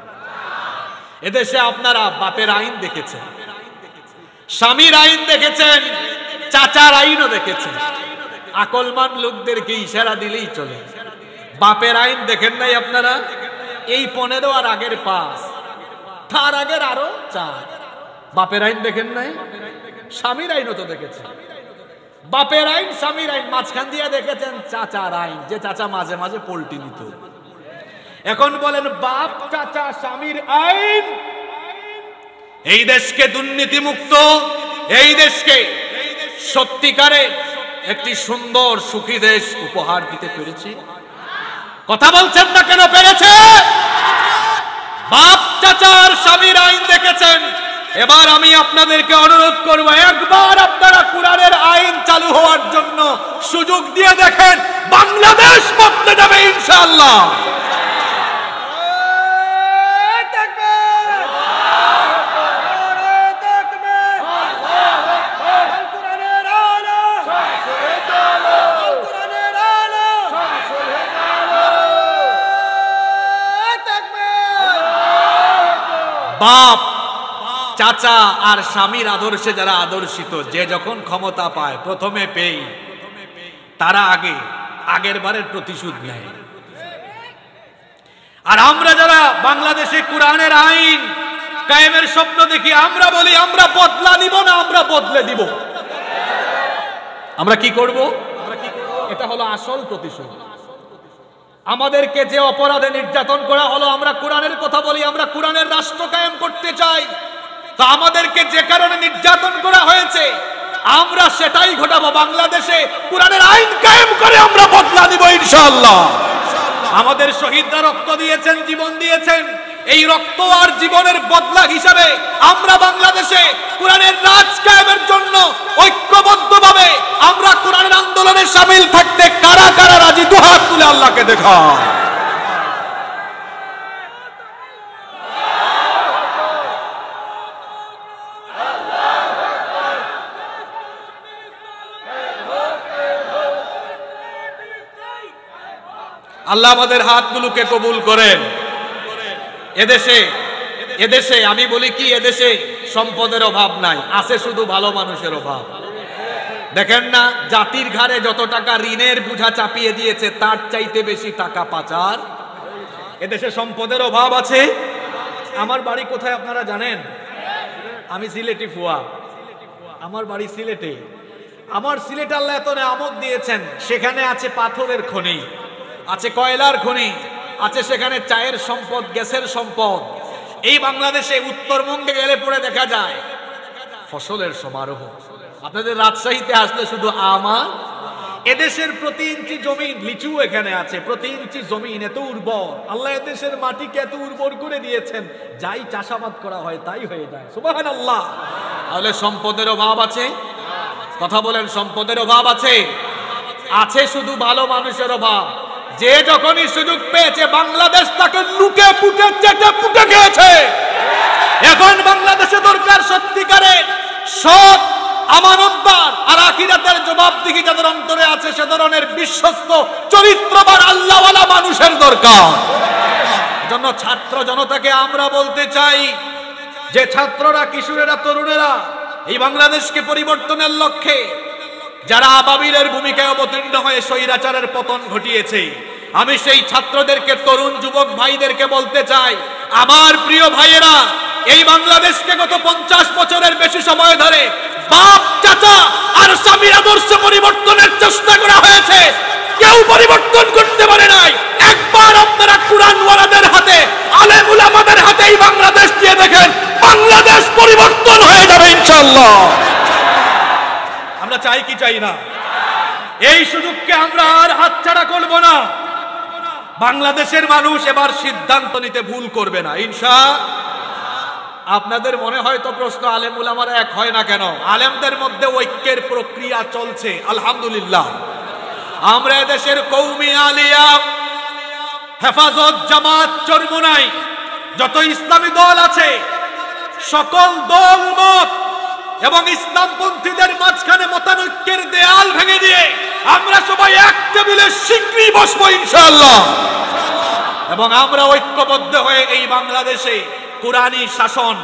এদেশে আপনারা বাপের আইন দেখেছেন, স্বামীর আইন দেখেছেন, চাচার আইনও দেখেছেন। আকলমান লোকদেরকে ইশারা দিলেই চলে। বাপের আইন দেখেন নাই আপনারা? এই 15 আর আগের 5, তার আগের আরো 4। বাপের আইন দেখেন নাই? স্বামীর আইনও তো দেখেছেন। বাপের আইন, স্বামীর আইন, মাঝখান দিয়ে দেখেছেন চাচার আইন, যে চাচা মাঝে মাঝে পল্টি নিত। এখন বলেন বাপ, চাচা, স্বামীর আইন এই দেশকে দুর্নীতি মুক্ত, এই দেশকে সত্যিকারে একটি সুন্দর সুখী দেশ উপহার দিতে পেরেছে? কথা বলছেন না কেন? পেরেছে। বাপ, চাচার, স্বামীর আইন দেখেছেন। এবার আমি আপনাদেরকে অনুরোধ করব, একবার আপনারা কোরআনের আইন চালু হওয়ার জন্য সুযোগ দিয়ে দেখেন, বাংলাদেশ বদলে যাবে ইনশাআল্লাহ। বাপ, চাচা আর স্বামীর আদর্শে যারা আদর্শিত, যে যখন ক্ষমতা পায় প্রথমে পেই, তারা আগের বারের প্রতিশোধ নেয়। আর আমরা যারা বাংলাদেশে কোরআনের আইন কায়েমের স্বপ্ন দেখি, আমরা বলি আমরা বদলা নিব না, আমরা বদলে দিব। আমরা কি করব? এটা হলো আসল প্রতিশোধ। আমাদেরকে যে অপরাধে নির্যাতন করা হলো, আমরা কোরআনের কথা বলি, আমরা কোরআনের রাষ্ট্র কায়েম করতে চাই। তো আমাদেরকে যে কারণে নির্যাতন করা হয়েছে আমরা সেটাই ঘটাবো। বাংলাদেশে কোরআনের আইন কায়েম করে আমরা বদলা দিব ইনশাআল্লাহ। আমাদের শহীদরা রক্ত দিয়েছেন, জীবন দিয়েছেন, এই রক্ত আর জীবনের বদলা হিসাবে আমরা বাংলাদেশে কোরআনের রাজ কায়েমের জন্য ঐক্যবদ্ধভাবে আমরা কোরআনের আন্দোলনে শামিল থাকতে কারা কারা রাজি? দুহাত তুলে আল্লাহকে দেখা। আল্লাহ আমাদের হাতগুলোকে কবুল করেন। এদেশে আমি বলি কি, এদেশে সম্পদের অভাব নাই, আছে শুধু ভালো মানুষের অভাব। দেখেন না, জাতির ঘাড়ে যত টাকা ঋণের বোঝা চাপিয়ে দিয়েছে তার চাইতে বেশি টাকা পাচার। এদেশে সম্পদের অভাব আছে। আমার বাড়ি কোথায় আপনারা জানেন? আমি সিলেটি ফুয়া, আমার বাড়ি সিলেটে। আমার সিলেট আল্লাহ এত নেয়ামত দিয়েছেন, সেখানে আছে পাথরের খনি, আছে কয়লার খনি, আছে সেখানে চায়ের সম্পদ, গ্যাসের সম্পদ। এই বাংলাদেশে উত্তরবঙ্গে গেলে পরে দেখা যায় ফসলের সমারোহ। আপনাদের রাজশাহীতে আসলে শুধু আমার এদেশের প্রতি ইঞ্চি জমিন, লিচু এখানে আছে, প্রতি ইঞ্চি জমিন এত উর্বর। আল্লাহ এদেশের মাটিকে এত উর্বর করে দিয়েছেন, যাই চাষাবাদ করা হয় তাই হয়ে যায়। সুবহানাল্লাহ। তাহলে সম্পদের অভাব আছে? কথা বলেন, সম্পদের অভাব আছে? আছে শুধু ভালো মানুষের অভাব। যে যখনই সুযোগ পেয়েছে বাংলাদেশ তাকে লুকে পুকে চেটে পুকে খেয়েছে। এখন বাংলাদেশে দরকার সত্যিকারের সৎ, আমানতদার আর আখিরাতের জবাবদিহি যাদের অন্তরে আছে সে ধরনের বিশ্বস্ত, চরিত্রবান, আল্লাহওয়ালা মানুষের দরকার। এজন্য ছাত্র জনতাকে আমরা বলতে চাই যে ছাত্ররা, কিশোরেরা, তরুণেরা এই বাংলাদেশকে পরিবর্তনের লক্ষ্যে যারা আবাবিলের ভূমিকায় অবতীর্ণ হয়ে স্বৈরাচারের পতন ঘটিয়েছে, আমি সেই ছাত্রদেরকে, তরুণ যুবক ভাইদেরকে বলতে চাই, আমার প্রিয় ভাইয়েরা, এই বাংলাদেশকে গত 50 বছরের বেশি সময় ধরে বাপ, চাচা আর স্বামীর আদর্শে পরিবর্তনের চেষ্টা করা হয়েছে, কেউ পরিবর্তন করতে পারে নাই। একবার আপনারা কুরআনওয়ালাদের হাতে, আলেম উলামাদের হাতে এই বাংলাদেশ দিয়ে দেখেন, বাংলাদেশ পরিবর্তন হয়ে যাবে ইনশাআল্লাহ। আমরা চাই কি চাই না? এই সুযোগকে আমরা আর হাতছাড়া করব না। বাংলাদেশের মানুষ এবার সিদ্ধান্ত নিতে ভুল করবে না ইনশাআল্লাহ। আপনাদের মনে হয়তো প্রশ্ন, আলেম উলামারা এক হয় না কেন? আলেমদের মধ্যে ঐক্যের প্রক্রিয়া চলছে আলহামদুলিল্লাহ। আমরা এদেশের কওমি, আলিয়া, হেফাজত, জামাত, চরমুনাই যত ইসলামী দল আছে, সকল দল মত এবং ইসলামপন্থীদের মাঝখানে মতানৈক্যের দেয়াল ভেঙে দিয়ে আমরা সবাই এক টেবিলে শীঘ্রই বসবো ইনশাআল্লাহ। এবং আমরা ঐক্যবদ্ধ হয়ে এই বাংলাদেশে কোরআনী শাসন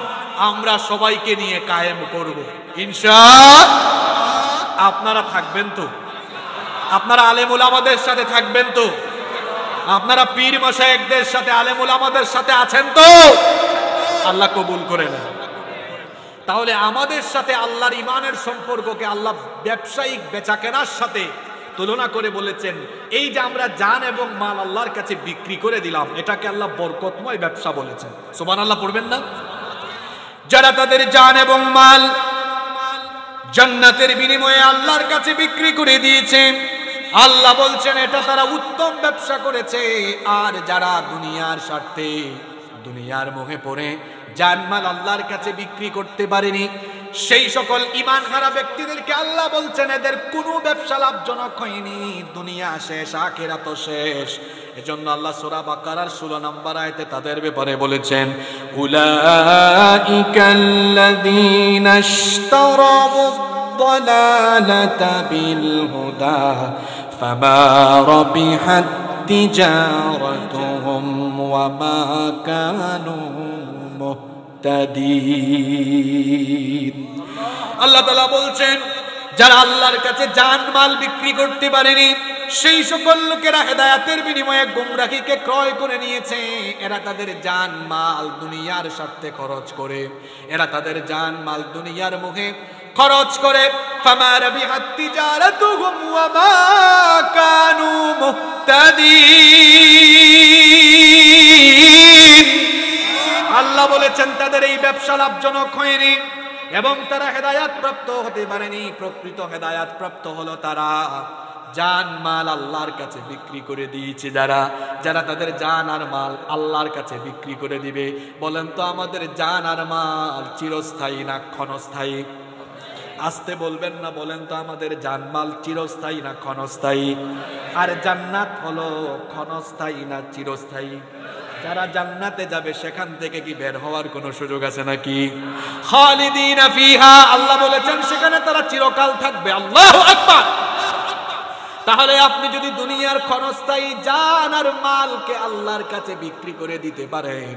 আমরা সবাইকে নিয়ে কায়েম করব ইনশাআল্লাহ। আপনারা থাকবেন তো? আপনারা আলেম উলামাদের সাথে থাকবেন তো? আপনারা পীর মাশায়েখদের সাথে, আলেম উলামাদের সাথে আছেন তো? আল্লাহ কবুল করে নেন। তাহলে আমাদের সাথে আল্লাহর ইমানের সম্পর্ককে আল্লাহ ব্যবসায়িক বেচাকেনার সাথে তুলনা করে বলেছেন, এই যে আমরা জান এবং মাল আল্লাহর কাছে বিক্রি করে দিলাম, এটাকে আল্লাহ বরকতময় ব্যবসা বলেছেন। সুবহানাল্লাহ পড়বেন না? যারা তাদের জান এবং মাল জান্নাতের বিনিময়ে আল্লাহর কাছে বিক্রি করে দিয়েছে, আল্লাহ বলছেন এটা তারা উত্তম ব্যবসা করেছে। আর যারা দুনিয়ার স্বার্থে, দুনিয়ার মোহে পড়ে জানমাল আল্লাহর কাছে বিক্রি করতে পারেনি, সেই সকল ঈমান হারা ব্যক্তিদেরকে আল্লাহ বলছেন এদের কোনো ব্যবসা লাভজনক হয়নি, দুনিয়া শেষ, আখিরাত শেষ। এজন্য আল্লাহ সূরা বাকারার 16 নম্বর আয়াতে তাদের ব্যাপারে বলেছেন, উলাইকাল্লাযীনা ইশতারাবুদ-দালালাতা বিল-হুদা ফামা রাবিহাত তিজারাতুহুম ওয়া মা কানু মুহতাদিন। আল্লাহ তাআলা বলছেন যারা আল্লাহর কাছে জান মাল বিক্রি করতে পারেনি, সেই সকল লোকেরা হেদায়েতের বিনিময়ে গোমরাহিকে ক্রয় করে নিয়েছে। এরা তাদের জান মাল দুনিয়ার স্বার্থে খরচ করে, এরা তাদের জান মাল দুনিয়ার মুখে খরচ করে। ফামা রাবিহাত তিজারাতুহুম ওয়া মা কানু মুহতাদিন। আল্লাহ বলেছেন তাদের এই ব্যবসা লাভজনক হয়নি এবং তারা হেদায়াত প্রাপ্ত হতে পারেনি। প্রকৃত হেদায়াত প্রাপ্ত হলো তারা জান মাল আল্লাহর কাছে বিক্রি করে দিয়েছে। যারা তাদের জান আর মাল আল্লাহর কাছে বিক্রি করে দিবে। বলেন তো আমাদের জান আর মাল চিরস্থায়ী না ক্ষণস্থায়ী? আসতে বলবেন না, বলেন তো আমাদের জান মাল চিরস্থায়ী না ক্ষণস্থায়ী? আর জান্নাত হলো ক্ষণস্থায়ী না চিরস্থায়ী? যারা জান্নাতে যাবে সেখান থেকে কি বের হওয়ার কোনো সুযোগ আছে নাকি? খালিদিনা ফিহা, আল্লাহ বলেছেন সেখানে তারা চিরকাল থাকবে। আল্লাহু আকবার। তাহলে আপনি যদি দুনিয়ার ক্ষণস্থায়ী জান আর মালকে আল্লাহর কাছে বিক্রি করে দিতে পারেন,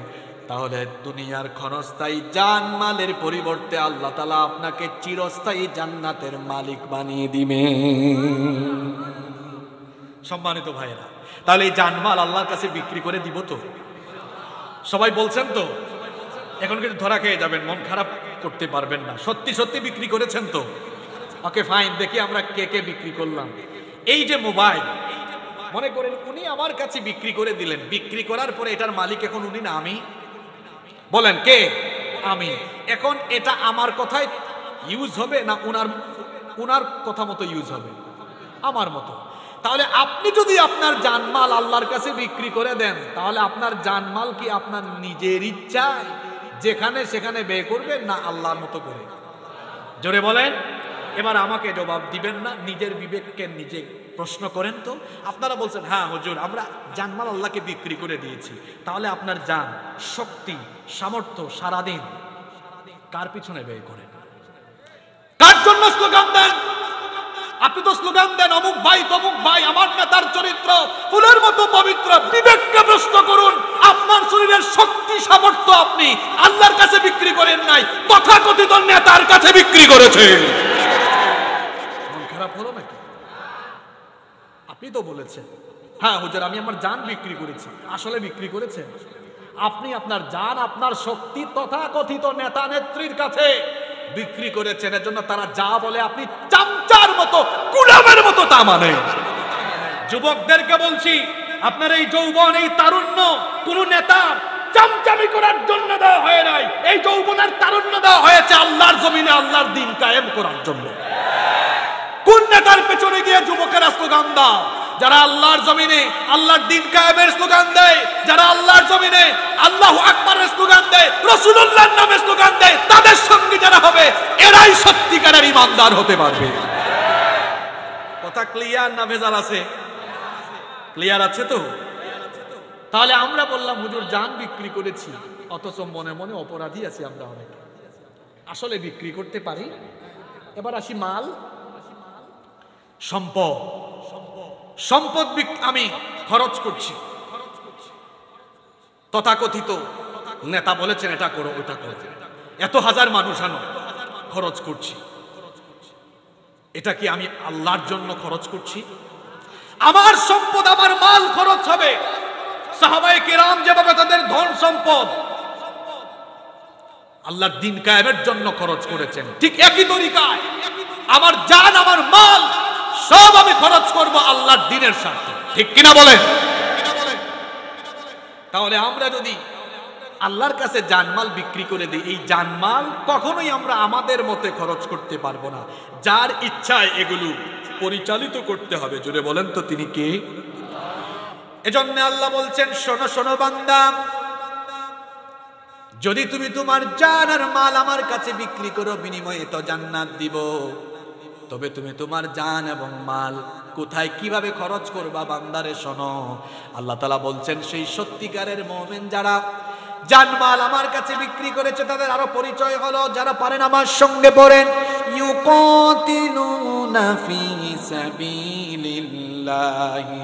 তাহলে দুনিয়ার ক্ষণস্থায়ী জান মালের পরিবর্তে আল্লাহ তাআলা আপনাকে চিরস্থায়ী জান্নাতের মালিক বানিয়ে দিবেন। সম্মানিত ভাইরা, তাহলে এই জান মাল আল্লাহর কাছে বিক্রি করে দিব তো? সবাই বলছেন তো? এখন কিন্তু ধরা খেয়ে যাবেন, মন খারাপ করতে পারবেন না। সত্যি সত্যি বিক্রি করেছেন তো? ওকে ফাইন, দেখি আমরা কে কে বিক্রি করলাম। এই যে মোবাইল, মনে করেন উনি আমার কাছে বিক্রি করে দিলেন। বিক্রি করার পরে এটার মালিক এখন উনি না আমি? বলেন কে? আমি। এখন এটা আমার কথায় ইউজ হবে না উনার কথা মতো ইউজ হবে? আমার মতো। তাহলে আপনি যদি আপনার জানমাল আল্লাহর কাছে বিক্রি করে দেন, তাহলে আপনার জানমাল কি আপনার নিজের ইচ্ছায় যেখানে সেখানে ব্যয় করবেন না আল্লাহর মতো করে? জোরে বলেন। এবার আমাকে জবাব দিবেন না, নিজের বিবেককে নিজে প্রশ্ন করেন তো। আপনারা বলছেন হ্যাঁ হুজুর আমরা জানমাল আল্লাহকে বিক্রি করে দিয়েছি। তাহলে আপনার জান, শক্তি, সামর্থ্য সারাদিন কার পিছনে ব্যয় করেন? কার জন্য স্লোগান দেন? আপনি তো স্লোগান দেন অমুক ভাই তমুক ভাই, আমার নেতার চরিত্র ফুলের মতো পবিত্র। বিবেককে প্রশ্ন করুন, আপনার শরীরের শক্তি সামর্থ্য আপনি আল্লাহর কাছে বিক্রি করেন নাই, তথাকথিত নেতার কাছে বিক্রি করেছেন। মন খারাপ হলো নাকি? আপনি তো বলেছেন হ্যাঁ হুজুর আমি আমার জান বিক্রি করেছি। আসলে বিক্রি করেছেন? আপনি আপনার জান, আপনার শক্তি তথাকথিত নেতা নেত্রীর কাছে বিক্রি করেছেন। এর জন্য তারা যা বলে আপনি চামচার মতো, কুলামের মতো তা মানে। যুবকদেরকে বলছি, আপনার এই যৌবন, এই তারুণ্য কোন নেতার চামচামি করার জন্য দেওয়া হয় নাই। এই যৌবনের তারুণ্য দেওয়া হয়েছে আল্লাহর জমিনে আল্লাহর দ্বীন কায়েম করার জন্য। কোন নেতার পেছনে গিয়ে যুবকেরা স্লোগান দাও? যারা আল্লাহর জমিনে আল্লাহর দ্বীন কায়েমের স্লোগান দেয়, যারা আল্লাহর জমিনে আল্লাহু আকবারের স্লোগান দেয়, রাসূলুল্লাহর নামে স্লোগান দেয়, তাদের সঙ্গে যারা হবে এরাই সত্যিকারের ঈমানদার হতে পারবে। কথা ক্লিয়ার না ভেজাল আছে? ক্লিয়ার আছে তো? তাহলে আমরা বললাম হুজুর জান বিক্রি করেছি, অথচ মনে মনে অপরাধী আছি আমরা অনেকে। আসলে বিক্রি করতে পারি। এবার আসি মাল, সম্পদ। সম্পদ আমি খরচ করছি, তথাকথিত নেতা বলেছেন এটা করো ওটা করো, এত হাজার মানুষ আনো, খরচ করছি। এটা কি আমি আল্লাহর জন্য খরচ করছি? আমার সম্পদ আমার মাল খরচ হবে। সাহাবায়ে কেরাম যেভাবে তাদের ধন সম্পদ আল্লাহর দ্বীন কায়েমের জন্য খরচ করেছেন, ঠিক একই তরিকায় আমার জান আমার মাল সব আমি খরচ করব আল্লাহর দ্বীনের স্বার্থে। ঠিক কিনা বলেন? তাহলে আমরা যদি আল্লাহর কাছে জানমাল বিক্রি করে দিই, এই জানমাল কখনোই আমরা আমাদের মতে খরচ করতে পারবো না। যার ইচ্ছায় এগুলো পরিচালিত করতে হবে। জোরে বলেন তো তিনি কে? এজন্য আল্লাহ বলছেন শোনো শোনো বান্দা, যদি তুমি তোমার জান আর মাল আমার কাছে বিক্রি করো, বিনিময়ে তো জান্নাত দিব। তবে তুমি তোমার জান এবং মাল কোথায় কিভাবে খরচ করবা বান্দারে শোনো। আল্লাহ তাআলা বলছেন সেই সত্যিকারের মুমিন যারা জানমাল আমার কাছে বিক্রি করেছে তাদের আরো পরিচয় হলো, যারা পারেন আমার সঙ্গে পড়েন, ইউকাতিলুনা ফি সাবিলিল্লাহি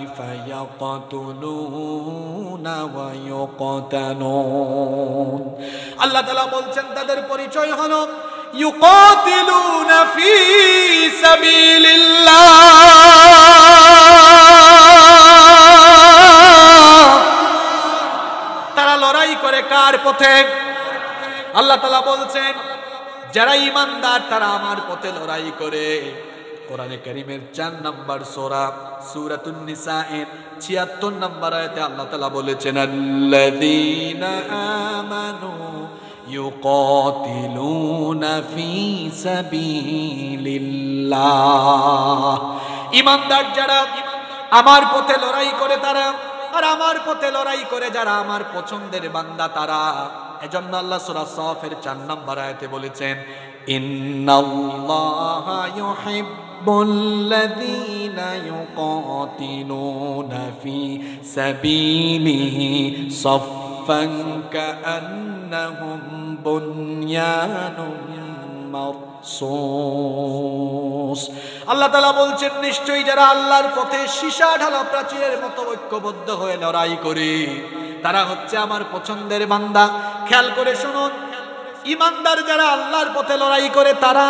ফায়াকতুলুনা ওয়া ইউকতালুন। আল্লাহ তাআলা বলছেন তাদের পরিচয় হলো ইউকাতিলুনা ফি সাবিলিল্লাহ, লড়াই করে কার পথে? আল্লাহ তাআলা বলছেন যারা ঈমানদার তারা আমার পথে লড়াই করে। কোরআনে কারীমের 4 নম্বর সূরা সূরাতুন নিসায়ের 76 নম্বর আয়াতে আল্লাহ তাআলা বলেছেন আল্লাযীনা আমানু ইউকাতিলুনা ফি সাবিলিল্লাহ। ঈমানদার যারা আমার পথে লড়াই করে তারা, আর আমার পথে লড়াই করে যারা আমার পছন্দের বান্দা তারা। এজন্য আল্লাহ সূরা সাফের 4 নম্বর আয়াতে বলেছেন ইন্নাল্লাহা ইউহিব্বুল্লাযীনা ইউকাতিলুনা ফি সাবিলিহি সাফফান কাআন্নাহুম বুনয়ানুম মারসুস। আল্লাহ তাআলা বলছেন নিশ্চয়ই যারা আল্লাহর পথে সীসা ঢালা প্রাচীরের মতো ঐক্যবদ্ধ হয়ে লড়াই করে তারা হচ্ছে আমার পছন্দের বান্দা। খেয়াল করে শুনুন, ঈমানদার যারা আল্লাহর পথে লড়াই করে তারা,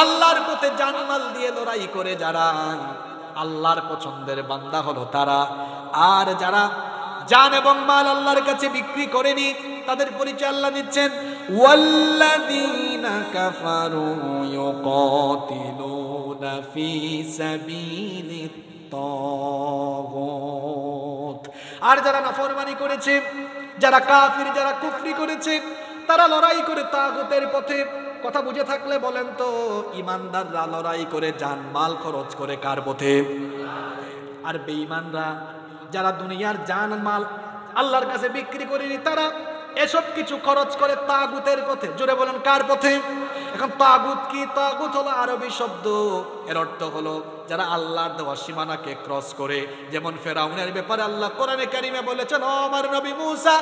আল্লাহর পথে জানমাল দিয়ে লড়াই করে যারা, আল্লাহর পছন্দের বান্দা হলো তারা। আর যারা জান এবং মাল আল্লাহর কাছে বিক্রি করেনি তাদের পরিচয় আল্লাহ দিচ্ছেন ওয়াল্লাযীনা কাফারু ইউকাতিলুনা ফি সাবিলিত তাগুত। আর যারা নাফরমানি করেছে, যারা কাফির, যারা কুফরি করেছে তারা লড়াই করে তাগুতের পথে। কথা বুঝে থাকলে বলেন তো, ঈমানদাররা লড়াই করে জান মাল খরচ করে কার পথে? আর বেঈমানরা যারা দুনিয়ার জান মাল আল্লাহর কাছে বিক্রি করেনি তারা এসব কিছু খরচ করে তাগুতের পথে। জোরে বলেন কার পথে? এখন তাগুত কি? তাগুত হলো আরবি শব্দ, এর অর্থ হলো যারা আল্লাহর দেওয়া সীমানাকে ক্রস করে। যেমন ফেরাউনের ব্যাপারে আল্লাহ কোরআনে কারীমে বলেছেন ও আমার নবী মুসা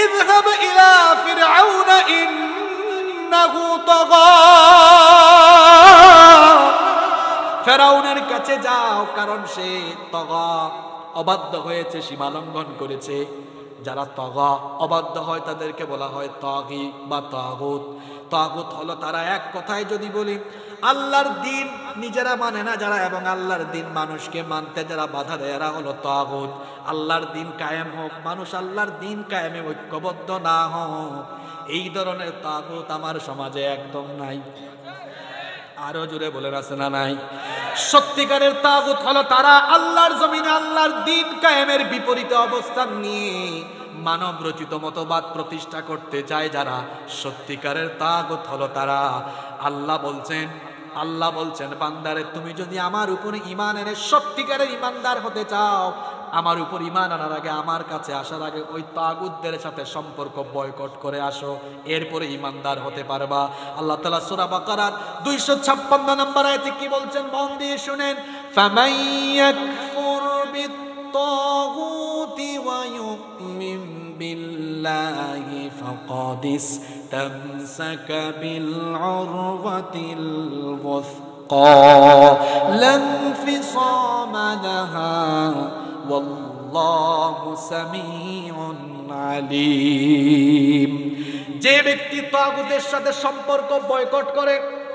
ইযহাব ইলা ফিরআউনা ইন্নাহু তাগা, ফেরাউনের কাছে যাও কারণ সে তাগা, অবাধ্য হয়েছে, সীমা লঙ্ঘন করেছে। যারা তাগা অবাধ্য হয় তাদেরকে বলা হয় তাগী বা তাগুত। তাগুত হলো তারা, এক কথায় যদি বলি আল্লাহর দ্বীন নিজেরা মানে না যারা, এবং আল্লাহর দ্বীন মানুষকে মানতে যারা বাধা দেয় এরা হলো তাগুত। আল্লাহর দ্বীন কায়েম হোক, মানুষ আল্লাহর দ্বীন কায়েমে ঐক্যবদ্ধ না হোক, এই ধরনের তাগুত আমার সমাজে একদম নাই। আরো জোরে বলে আছে না নাই? সত্যিকারের তাগুত হলো তারা আল্লাহর জমিনে আল্লাহর দ্বীন কায়েমের বিপরীতে অবস্থান নিয়ে মানব রচিত মতবাদ প্রতিষ্ঠা করতে চায় যারা। সত্যিকারের তাগুত হলো তারা। আল্লাহ বলছেন বান্দারে তুমি যদি আমার উপরে ঈমান এনে সত্যিকারের ঈমানদার হতে চাও, আমার উপর ঈমান আনার আগে, আমার কাছে আসার আগে ওই তাগুতদের সাথে সম্পর্ক বয়কট করে আসো, এরপরে ঈমানদার হতে পারবা। আল্লাহ তাআলা সূরা বাকারার 256 নম্বর আয়াতে কি বলছেন মন দিয়ে শুনেন, ফামান ইয়াকফুর বিত-তাগুতি ওয়া ইউমিন বিল্লাহি ফাকাদ ইসতামসাকা বিল উরওয়াতিল ওয়াসকা লা ইনফিসামা লাহা ওয়াল্লাহু সামিউন আলীম। যে ব্যক্তি তাগুতের সাথে সম্পর্ক বয়কট করে,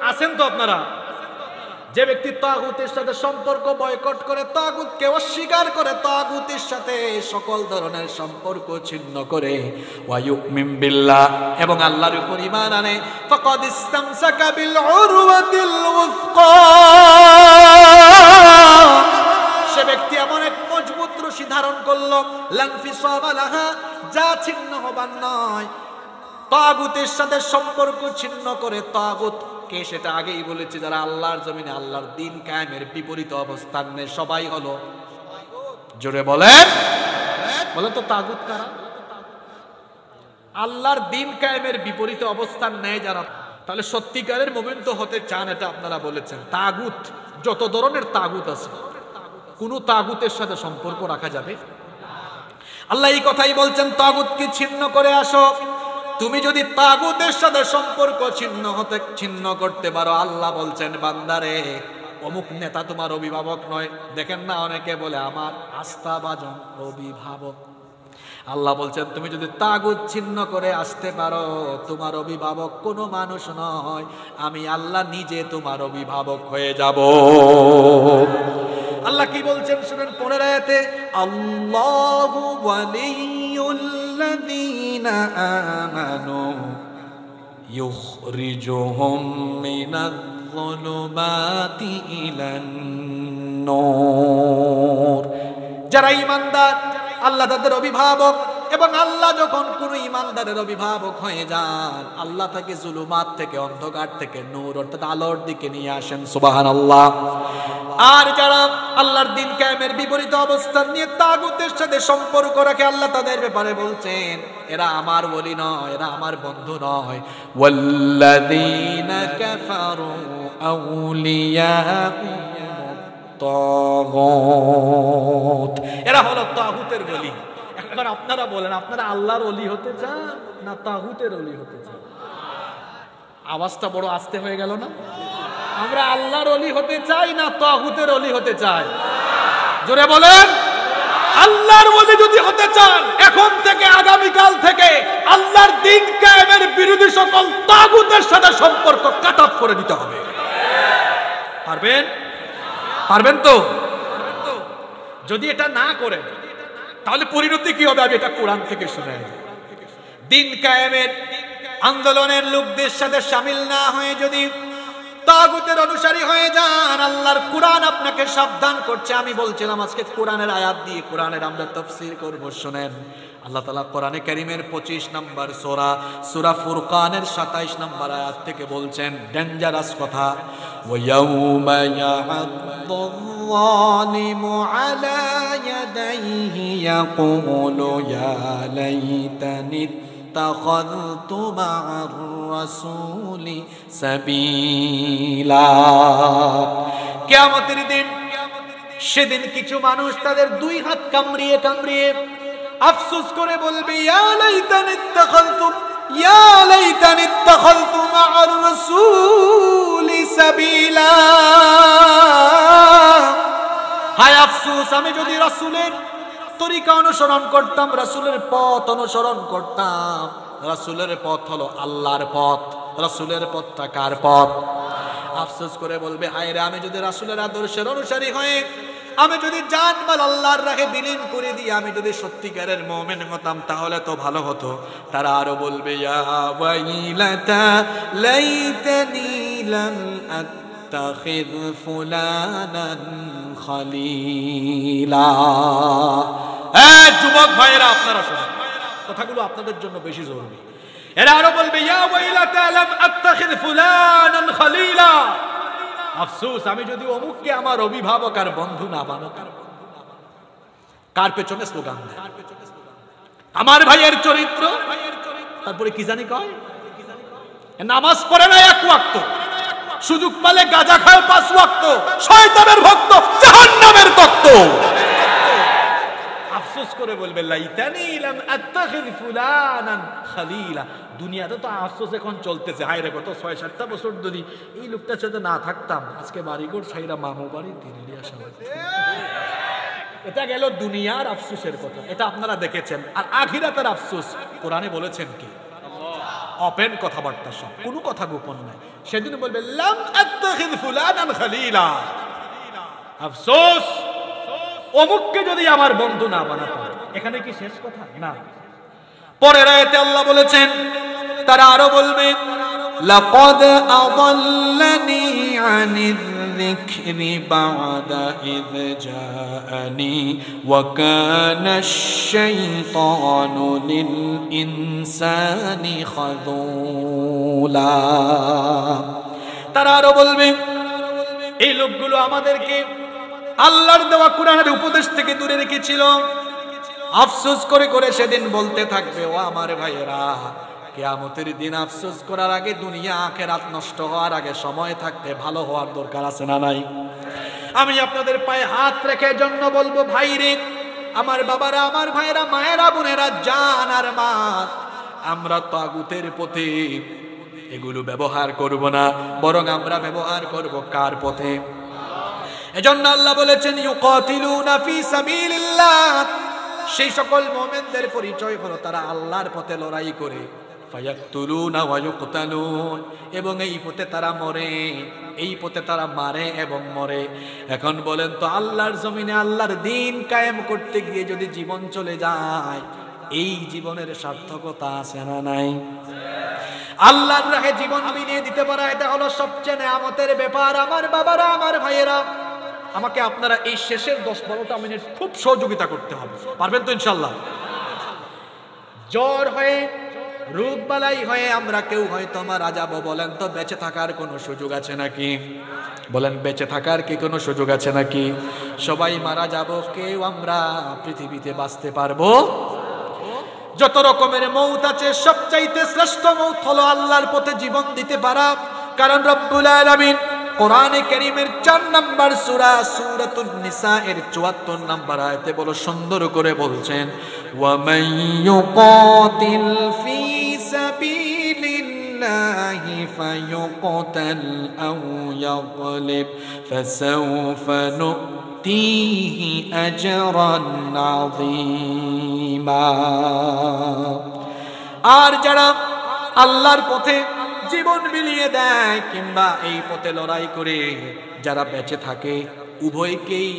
আছেন তো আপনারা? যে ব্যক্তি তাগুতের সাথে সম্পর্ক বয়কট করে, তাগুতকে অস্বীকার করে, তাগুতের সাথে সকল ধরনের সম্পর্ক ছিন্ন করে, ওয়া ইউমিন বিল্লাহ এবং আল্লাহর উপর ঈমান আনে, ফাকাদ ইসতামসাকা বিল উরওয়াতিল ওয়াসকা, সে ব্যক্তি এমন এক মজবুত রশি ধারণ করলো, লা ইনফিসামা লাহা, যা ছিন্ন হবার নয়। তাগুতের সাথে সম্পর্ক ছিন্ন করে, তাগুত কে সেটা আগেই বলেছে, যারা আল্লাহর জমিনে আল্লাহর দ্বীন কায়েমের বিপরীত অবস্থান নেয় সবাই হলো। জোরে বলেন তো তাগুত কারা? আল্লাহর দ্বীন কায়েমের বিপরীত অবস্থান নেয় যারা। তাহলে সত্যিকারের মুমিন তো হতে চান, এটা আপনারা বলেছেন। তাগুত যত ধরনের তাগুত আছে, কোন তাগুতের সাথে সম্পর্ক রাখা যাবে? আল্লাহ এই কথাই বলছেন তাগুতকে ছিন্ন করে আসো। তুমি যদি তাগুতের সাথে সম্পর্ক ছিন্ন করতে পারো, আল্লাহ বলছেন বান্দারে অমুক নেতা তোমার অভিভাবক নয়। দেখেন না অনেকে বলে আমার আস্থাভাজন অভিভাবক। আল্লাহ বলছেন তুমি যদি তাগুত ছিন্ন করে আসতে পারো, তোমার অভিভাবক কোনো মানুষ নয়, আমি আল্লাহ নিজে তোমার অভিভাবক হয়ে যাব। আল্লাহ কি বলছেন শুনেন 15 আয়াতে, আল্লাহু ওয়ালিয়ুল্লাযীনা আমানু ইউখরিজুহুম মিনাদ যুলুমাতি ইলান নূর। যারা ঈমানদার, আল্লাহ তাদের অভিভাবক, এবং আল্লাহ যখন কোন ঈমানদারের অভিভাবক হয়ে যান, আল্লাহ তাকে জুলুমাত থেকে, অন্ধকার থেকে নূর অর্থাৎ আলোর দিকে নিয়ে আসেন। সুবহানাল্লাহ। আর যারা আল্লাহর দ্বীন কায়েমের বিপরীত অবস্থান নিয়ে তাগুতের সাথে সম্পর্ক রাখে, আল্লাহ তাদের ব্যাপারে বলছেন এরা আমার ওলি নয়, এরা আমার বন্ধু নয়। ওয়াল্লাযীনা কাফারু আউলিয়াউহুমুত তাগুত, এরা হলো তাগুতের ওলি। এখন আপনারা বলেন, আপনারা আল্লাহর ওলি হতে চান না তাগুতের ওলি হতে চান? আওয়াজটা বড় আস্তে হয়ে গেল না? আমরা আল্লাহর ওলি হতে চাই না তাগুতের ওলি হতে চাই? জোরে বলেন। আল্লাহর ওলি যদি হতে চান, এখন থেকে আগামীকাল থেকে আল্লাহর দ্বীন কায়েমের বিরোধী সকল তাগুতের সাথে সম্পর্ক কাট অফ করে দিতে হবে। পারবেন? পারবেন তো? যদি এটা না করেন তাহলে পরিণতি কি হবে? আমি এটা কোরআন থেকে শুনে। দ্বীন কায়েমের আন্দোলনের লোকদের সাথে শামিল না হয়ে যদি তাগুতের অনুসারী হয়ে যান, আল্লাহর কোরআন আপনাকে সাবধান করছে। আমি বলছিলাম আজকে কোরআনের আয়াত দিয়ে কোরআনের আমরা তাফসীর করব। শুনেন, আল্লাহ তাআলা কোরআনে কারীমের 25 নম্বর সূরা ফুরকানের 27 নম্বর আয়াত থেকে বলছেন ডেঞ্জারাস কথা, ওয়ায়াউমা ইয়া'আদ্দু-যালিমু আলা ইয়াদাইহি ইয়াকুলু ইয়া লাইতানি ইত্তাখাযতু মা'আর রাসূলি সাবিলা। কিয়ামতের দিন, সেদিন কিছু মানুষ তাদের দুই হাত কামড়িয়ে কামড়িয়ে আফসোস করে বলবে, ইয়া লাইতানি ইত্তাখাযতু মা'আর রাসূলি সাবিলা। হায় আফসোস, আমি যদি রাসূলের তরিকা অনুসরণ করতাম, রাসূলের পথ অনুসরণ করতাম। রাসূলের পথ হলো আল্লাহর পথ। রাসূলের পথটা কার পথ? আফসোস করে বলবে, হায় রে, আমি যদি রাসূলের আদর্শের অনুসারী হয়ে, আমি যদি জানমাল আল্লাহর রাহে বিলীন করে দিয়ে আমি যদি সত্যিকারের মুমিন হতাম তাহলে তো ভালো হতো। তারা আরো বলবে, ইয়া ওয়াইলাতা লাইতানি লাম আত্তাখিয ফুলানান খলিলা। যুবক ভাইয়েরা, আপনারা শুনুন, কথাগুলো আপনাদের জন্য বেশি জরুরি। এরা আরো বলবে, ইয়া ওয়াইলাতা লাম আত্তাখিয ফুলানান খলিলা। আফসোস, আমি যদি অমুককে আমার অভিভাবক আর বন্ধু না বানাতাম। কার পেছনে স্লোগান দেয়? আমার ভাইয়ের চরিত্র। তারপরে কি জানি কয়, নামাজ পড়ে না এক ওয়াক্ত, সুযোগ পালে গাঁজা খায় 5 ওয়াক্ত, শয়তানের ভক্ত, জাহান্নামের তত্ত্ব। আফসোস করে বলবে, লাইতানি লাম আত্তাখিয ফুলানান খলিলা। দুনিয়াতে তো আফসোস এখন চলতেছে, হায় রে, কত 6-7টা বছর যদি এই লোকটার সাথে না থাকতাম, আজকে বাড়িঘর ছাইরা মামু বাড়ি দিল্লি আসা হতো। এটা গেল দুনিয়ার আফসোসের কথা, এটা আপনারা দেখেছেন। আর আখিরাতের আফসোস কোরআনে বলেছেন কি? ওপেন কথাবার্তা, সব, কোনো কথা গোপন নাই। সেদিন বলবে, লাম আত্তাখিয ফুলানান খলিলা। আফসোস, অমুককে যদি আমার বন্ধু না বানাতাম। এখানে কি শেষ কথা? না। পরের আয়াতে আল্লাহ বলেছেন, তারা আরো বলবে, লাকাদ আযাল্লানি আনিয যিকরি বা'দা ইয জাআনি ওয়া কানা আশ-শাইতানু লিল ইনসানি খাযুলা। তারা আরো বলবে, এই লোকগুলো আমাদেরকে আল্লাহর দেওয়া কোরআনের উপদেশ থেকে দূরে রেখেছিল। আফসোস করে করে সেদিন বলতে থাকবে, ও আমার ভাইয়েরা, কিয়ামতের দিন আফসোস করার আগে, দুনিয়া আখিরাত নষ্ট হওয়ার আগে সময় থাকতে ভালো হওয়ার দরকার আছে না নাই? আমি আপনাদের পায়ে হাত রেখে জন্য বলবো, ভাইরে, আমার বাবারা, আমার ভাইয়েরা, মায়েরা, বোনেরা, জান আর মা, আমরা তাগুতের পথে এগুলো ব্যবহার করব না, বরং আমরা ব্যবহার করব কার পথে? এজন্য আল্লাহ বলেছেন, ইউকাতিলুনা ফি সাবিলিল্লাহ। সেই সকল মুমিনদের পরিচয় হলো তারা আল্লাহর পথে লড়াই করে, ফায়াকতুলুনা ওয়া ইউকতালুন, এবং এই পথে তারা মরে, এই পথে তারা মারে এবং মরে। এখন বলেন তো, আল্লাহর জমিনে আল্লাহর দ্বীন কায়েম করতে গিয়ে যদি জীবন চলে যায়, এই জীবনের সার্থকতা আছে না নাই? আল্লাহর রাহে জীবন বিলিয়ে দিতে পারা এটা হলো সবচেয়ে নেয়ামতের ব্যাপার। আমার বাবারা, আমার ভাইয়েরা, আমাকে আপনারা এই শেষের 10-12টা মিনিট খুব সহযোগিতা করতে হবে। পারবেন তো ইনশাআল্লাহ? জ্বর হয়ে, রোগ বালাই হয়ে আমরা কেউ হয়তো মারা যাব, বলেন তো বেঁচে থাকার কোনো সুযোগ আছে নাকি? বলেন, বেঁচে থাকার কি কোনো সুযোগ আছে নাকি? সবাই মারা যাব, কেউ আমরা পৃথিবীতে বাঁচতে পারবো? যত রকমের মৌত আছে, সবচাইতে শ্রেষ্ঠ মৌত হলো আল্লাহর পথে জীবন দিতে পারা। কারণ রব্বুল আলামিন কোরআনে কারীমের 4 নম্বর সূরা সূরাতুন নিসা এর 74 নম্বর আয়াতে বড় সুন্দর করে বলছেন, ওয়া মান ইউকাতিল ফি সাবিলিল্লাহি ফায়ুকতাল আও ইয়াগলিব ফাসাউফা নুতিহি আজরান আযীমা। আর যারা আল্লাহর পথে জীবন বিলিয়ে দেয় কিংবা এই পথে লড়াই করে যারা বেঁচে থাকে, উভয়কেই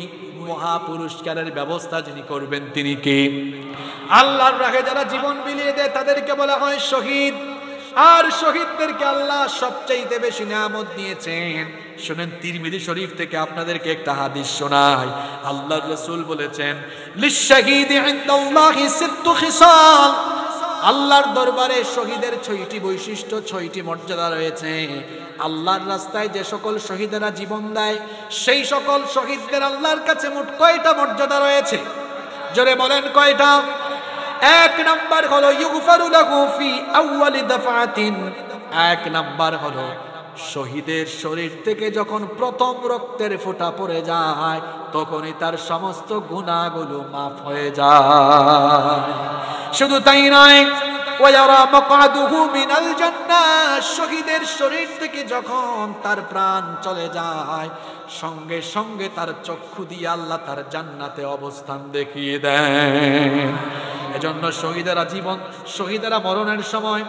মহা পুরস্কারের ব্যবস্থা যিনি করবেন তিনি কে? আল্লাহর রাহে যারা জীবন বিলিয়ে দেয় তাদেরকে বলা হয় শহীদ। আর শহীদদেরকে আল্লাহ সবচাইতে বেশি নিয়ামত দিয়েছেন। শুনেন, তিরমিজি শরীফ থেকে আপনাদেরকে একটা হাদিস শোনাই। আল্লাহর রাসূল বলেছেন, লিশ-শাহীদি ইনদাল্লাহি সিত্তু খিসাল। আল্লাহর দরবারে শহীদের 6টি বৈশিষ্ট্য, 6টি মর্যাদা রয়েছে। আল্লাহর রাস্তায় যে সকল শহীদেরা জীবন দেয়, সেই সকল শহীদদের আল্লাহর কাছে মোট কয়টা মর্যাদা রয়েছে? জোরে বলেন, কয়টা? 1 নাম্বার হলো ইউগফারু লাহু ফি আউয়ালি দাফাতিন। 1 নাম্বার হলো শহীদের শরীর থেকে যখন প্রথম রক্তের ফোঁটা পড়ে যায়, তখনই তার সমস্ত গুনাহগুলো মাফ হয়ে যায়। শুধু তাই নয়, ওয়ায়ারা মাকআদুহু মিনাল জান্নাহ। শহীদের শরীর থেকে যখন তার প্রাণ চলে যায়, সঙ্গে সঙ্গে তার চক্ষু দিয়ে আল্লাহ তার জান্নাতে অবস্থান দেখিয়ে দেন। এজন্য শহীদেরা মরণের সময়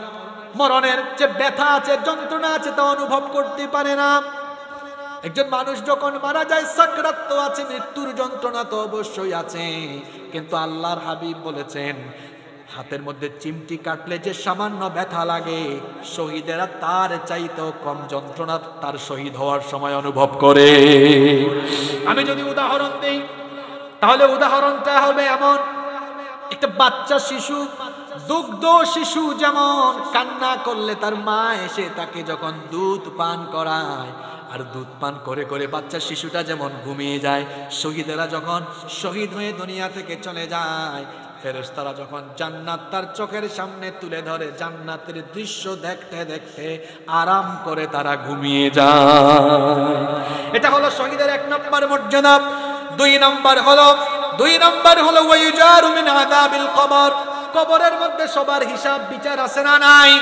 মরণের যে ব্যথা আছে, যন্ত্রণা আছে, তা অনুভব করতে পারে না। একজন মানুষ যখন মারা যায়, সাকরাত তো আছে, মৃত্যুর যন্ত্রণা তো অবশ্যই আছে, কিন্তু আল্লাহর হাবিব বলেছেন, হাতের মধ্যে চিমটি কাটলে যে সামান্য ব্যথা লাগে, শহীদেরা তার চাইতেও কম যন্ত্রণা তার শহীদ হওয়ার সময় অনুভব করে। আমি যদি উদাহরণ দেই, তাহলে উদাহরণটা হবে এমন, একটা বাচ্চা শিশু, দুগ্ধ শিশু যেমন কান্না করলে তার মা এসে তাকে যখন দুধ পান করায়, আর দুধ পান করে করে বাচ্চা শিশুটা যেমন ঘুমিয়ে যায়, শহীদেরা যখন শহীদ হয়ে দুনিয়া থেকে চলে যায়, ফেরেশতারা যখন জান্নাত তার চোখের সামনে তুলে ধরে, জান্নাতের দৃশ্য দেখতে দেখতে আরাম করে তারা ঘুমিয়ে যায়। এটা হলো শহীদের 1 নম্বর মর্যাদা। 2 নম্বর হলো ওয়ায়ুজারু মিন আযাবিল কবর। কবরের মধ্যে সবার হিসাব বিচার আছে না নাই?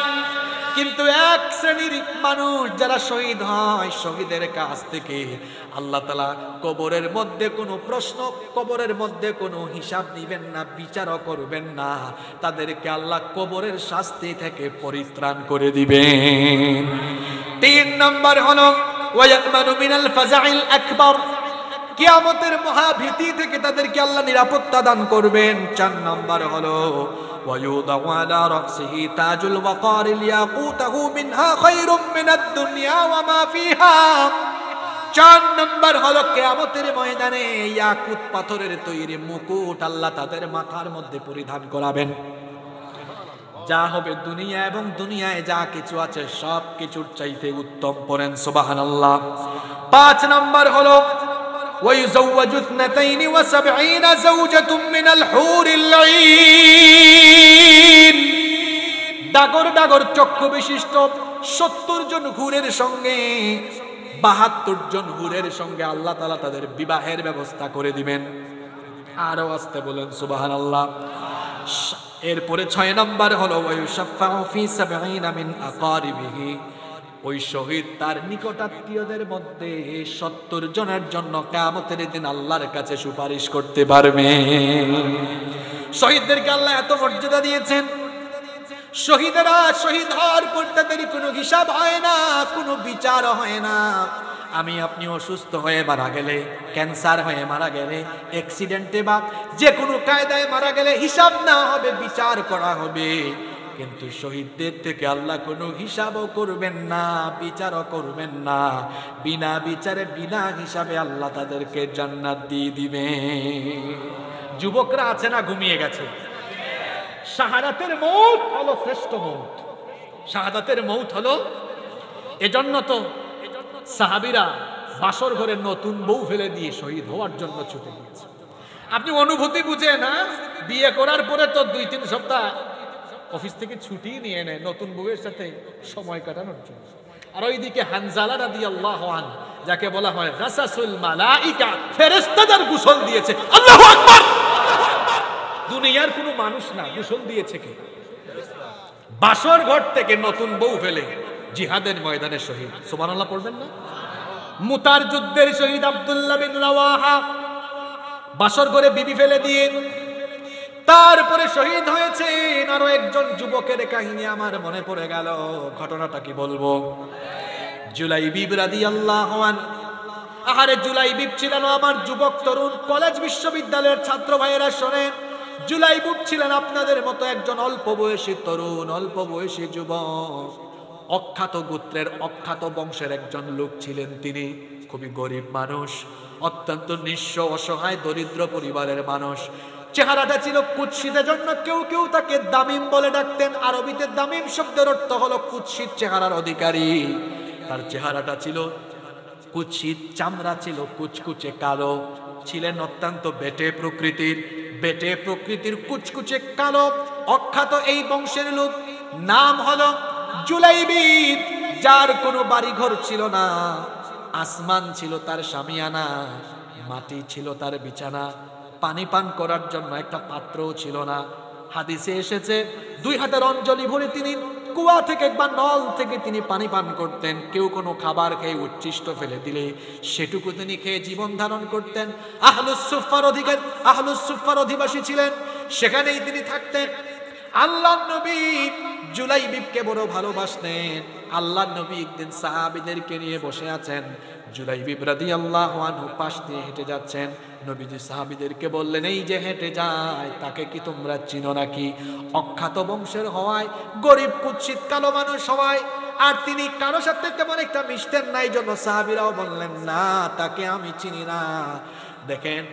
কিন্তু এক শ্রেণীর মানুষ যারা শহীদ হয়, শহীদের কাছ থেকে আল্লাহ তাআলা কবরের মধ্যে কোনো প্রশ্ন, কবরের মধ্যে কোনো হিসাব নিবেন না, বিচারও করবেন না। তাদেরকে আল্লাহ কবরের শাস্তি থেকে পরিত্রাণ করে দিবেন। 3 নম্বর হলো ওয়ায়ামানু মিনাল ফাজাইল আকবার। কিয়ামতের মহাভীতি থেকে তাদেরকে আল্লাহ নিরাপত্তা দান করবেন। 4 নম্বর হলো ওয়ায়ুদাউ আলা রাসিহি তাজুল ওয়াকার লিয়াকুতাহু মিনহা খায়রুম মিনাদ দুনিয়া ওয়া মা ফিহা। 4 নম্বর হলো কিয়ামতের ময়দানে ইয়াকুত পাথরের তৈরি মুকুট আল্লাহ তাদের মাথার মধ্যে পরিধান করাবেন। যা হবে দুনিয়া এবং দুনিয়ায় যা কিছু আছে সব কিছুর চাইতে উত্তম। পড়েন সুবহানাল্লাহ। 5 নম্বর হলো ويزوج 72 زوجة من الحور العين। ডাগর ডাগর চক্ষু বিশিষ্ট 70 জন হুরের সঙ্গে 72 জন হুরের সঙ্গে আল্লাহ তাআলা তাদের বিবাহের ব্যবস্থা করে দিবেন। আরো আসতে বলেন সুবহানাল্লাহ। এরপরে 6 নম্বর হলো ওয়ায়ুশাফাউ ফি 70 মিন আকারিবিহি। ওই শহীদ তার নিকটাত্মীয়দের মধ্যে 70 জনের জন্য কিয়ামতের দিন আল্লাহর কাছে সুপারিশ করতে পারবে। শহীদদেরকে আল্লাহ এত মর্যাদা দিয়েছেন। শহীদেরা শহীদ হওয়ার পর তাদের কোনো হিসাব হয় না, কোনো বিচার হয় না। আমি আপনি অসুস্থ হয়ে মারা গেলে, ক্যান্সার হয়ে মারা গেলে, অ্যাক্সিডেন্টে বা যে কোনো কায়দায় মারা গেলে হিসাব না হবে, বিচার করা হবে। কিন্তু শহীদদের থেকে আল্লাহ কোনো হিসাবও করবেন না, বিচারও করবেন না। বিনা বিচারে বিনা হিসাবে আল্লাহ তাদেরকে জান্নাত দিয়ে দিবে। যুবকরা আছে না, ঘুমিয়ে গেছে। শাহাদাতের মৌত হলো শ্রেষ্ঠ মৌত। শাহাদাতের মৌত হলো, এজন্য তো সাহাবীরা বাসর ঘরে নতুন বউ ফেলে দিয়ে শহীদ হওয়ার জন্য ছুটে গিয়েছে। আপনি অনুভূতি বুঝে না, বিয়ে করার পরে তো 2-3 সপ্তাহ অফিস থেকে ছুটি নিয়ে নেয় নতুন বউয়ের সাথে সময় কাটানোর জন্য। আর ওইদিকে হানজালা রাদিয়াল্লাহু আনহু, যাকে বলা হয় গাসাসুল মালাইকা, ফেরেশতাদের গোসল দিয়েছে। আল্লাহু আকবার! দুনিয়ার কোনো মানুষ না, গোসল দিয়েছে কে? বাসর ঘর থেকে নতুন বউ ফেলে জিহাদের ময়দানে শহীদ। সুবহানাল্লাহ পড়বেন না? মুতার যুদ্ধের শহীদ আব্দুল্লাহ বিন রাওয়াহা বাসর ঘরে বিবি ফেলে দিয়ে তারপরে শহীদ হয়েছেন। আরো একজন যুবকের কাহিনী আমার মনে পড়ে গেল, ঘটনাটা কি বলবো। জুলাইবিব রাদিয়াল্লাহু আনহু, আহারে জুলাইবিব ছিলেন আমার যুবক তরুণ কলেজ বিশ্ববিদ্যালয়ের ছাত্র ভাইয়েরা শোনেন, জুলাইবিব ছিলেন আপনাদের মতো একজন অল্প বয়সী তরুণ, অল্প বয়সী যুবক। অখ্যাত গোত্রের, অখ্যাত বংশের একজন লোক ছিলেন তিনি। খুবই গরিব মানুষ, অত্যন্ত নিঃস্ব, অসহায়, দরিদ্র পরিবারের মানুষ। চেহারাটা ছিল কুৎসিত, জন্য কেউ কেউ তাকে দামিম বলে ডাকতেন। আরবিতে দামিম শব্দের অর্থ হলো কুৎসিত চেহারার অধিকারী। তার চেহারাটা ছিল কুৎসিত, চামড়া ছিল কুচকুচে কালো, ছিলেন অত্যন্ত বেটে প্রকৃতির, বেটে প্রকৃতির কুচকুচে কালো অখ্যাত এই বংশের লোক। নাম হলো জুলাইবিব, যার কোনো বাড়িঘর ছিল না। আসমান ছিল তার শামিয়ানা, মাটি ছিল তার বিছানা, পানি পান করার জন্য একটা পাত্রও ছিল না। হাদিসে এসেছে 2 হাতের অঞ্জলি ভরে তিনি কুয়া থেকে বা নল থেকে তিনি পানি পান করতেন। কেউ কোনো খাবার খেয়ে উচ্ছিষ্ট ফেলে দিলে সেটুকু তিনি খেয়ে জীবন ধারণ করতেন। আহলুস সুফার অধিবাসী ছিলেন, সেখানেই তিনি থাকতেন। আল্লাহর নবী জুলাইবিবকে বড় ভালোবাসতেন। আল্লাহর নবী একদিন সাহাবীদেরকে নিয়ে বসে আছেন, জুলাইবিব রাদিয়াল্লাহু আনহু পাশ দিয়ে হেঁটে যাচ্ছেন। নবীজি সাহাবীদেরকে বললেন, এই যে হেঁটে যায় তাকে কি তোমরা চিনো নাকি? অখ্যাত বংশের হওয়ায়, গরিব কুৎসিত কালো মানুষ হওয়ায়, আর তিনি কারো সাথে তেমন একটা মিশতেন নাই, জন্য সাহাবীরাও বললেন না, তাকে আমি চিনি না। দেখেন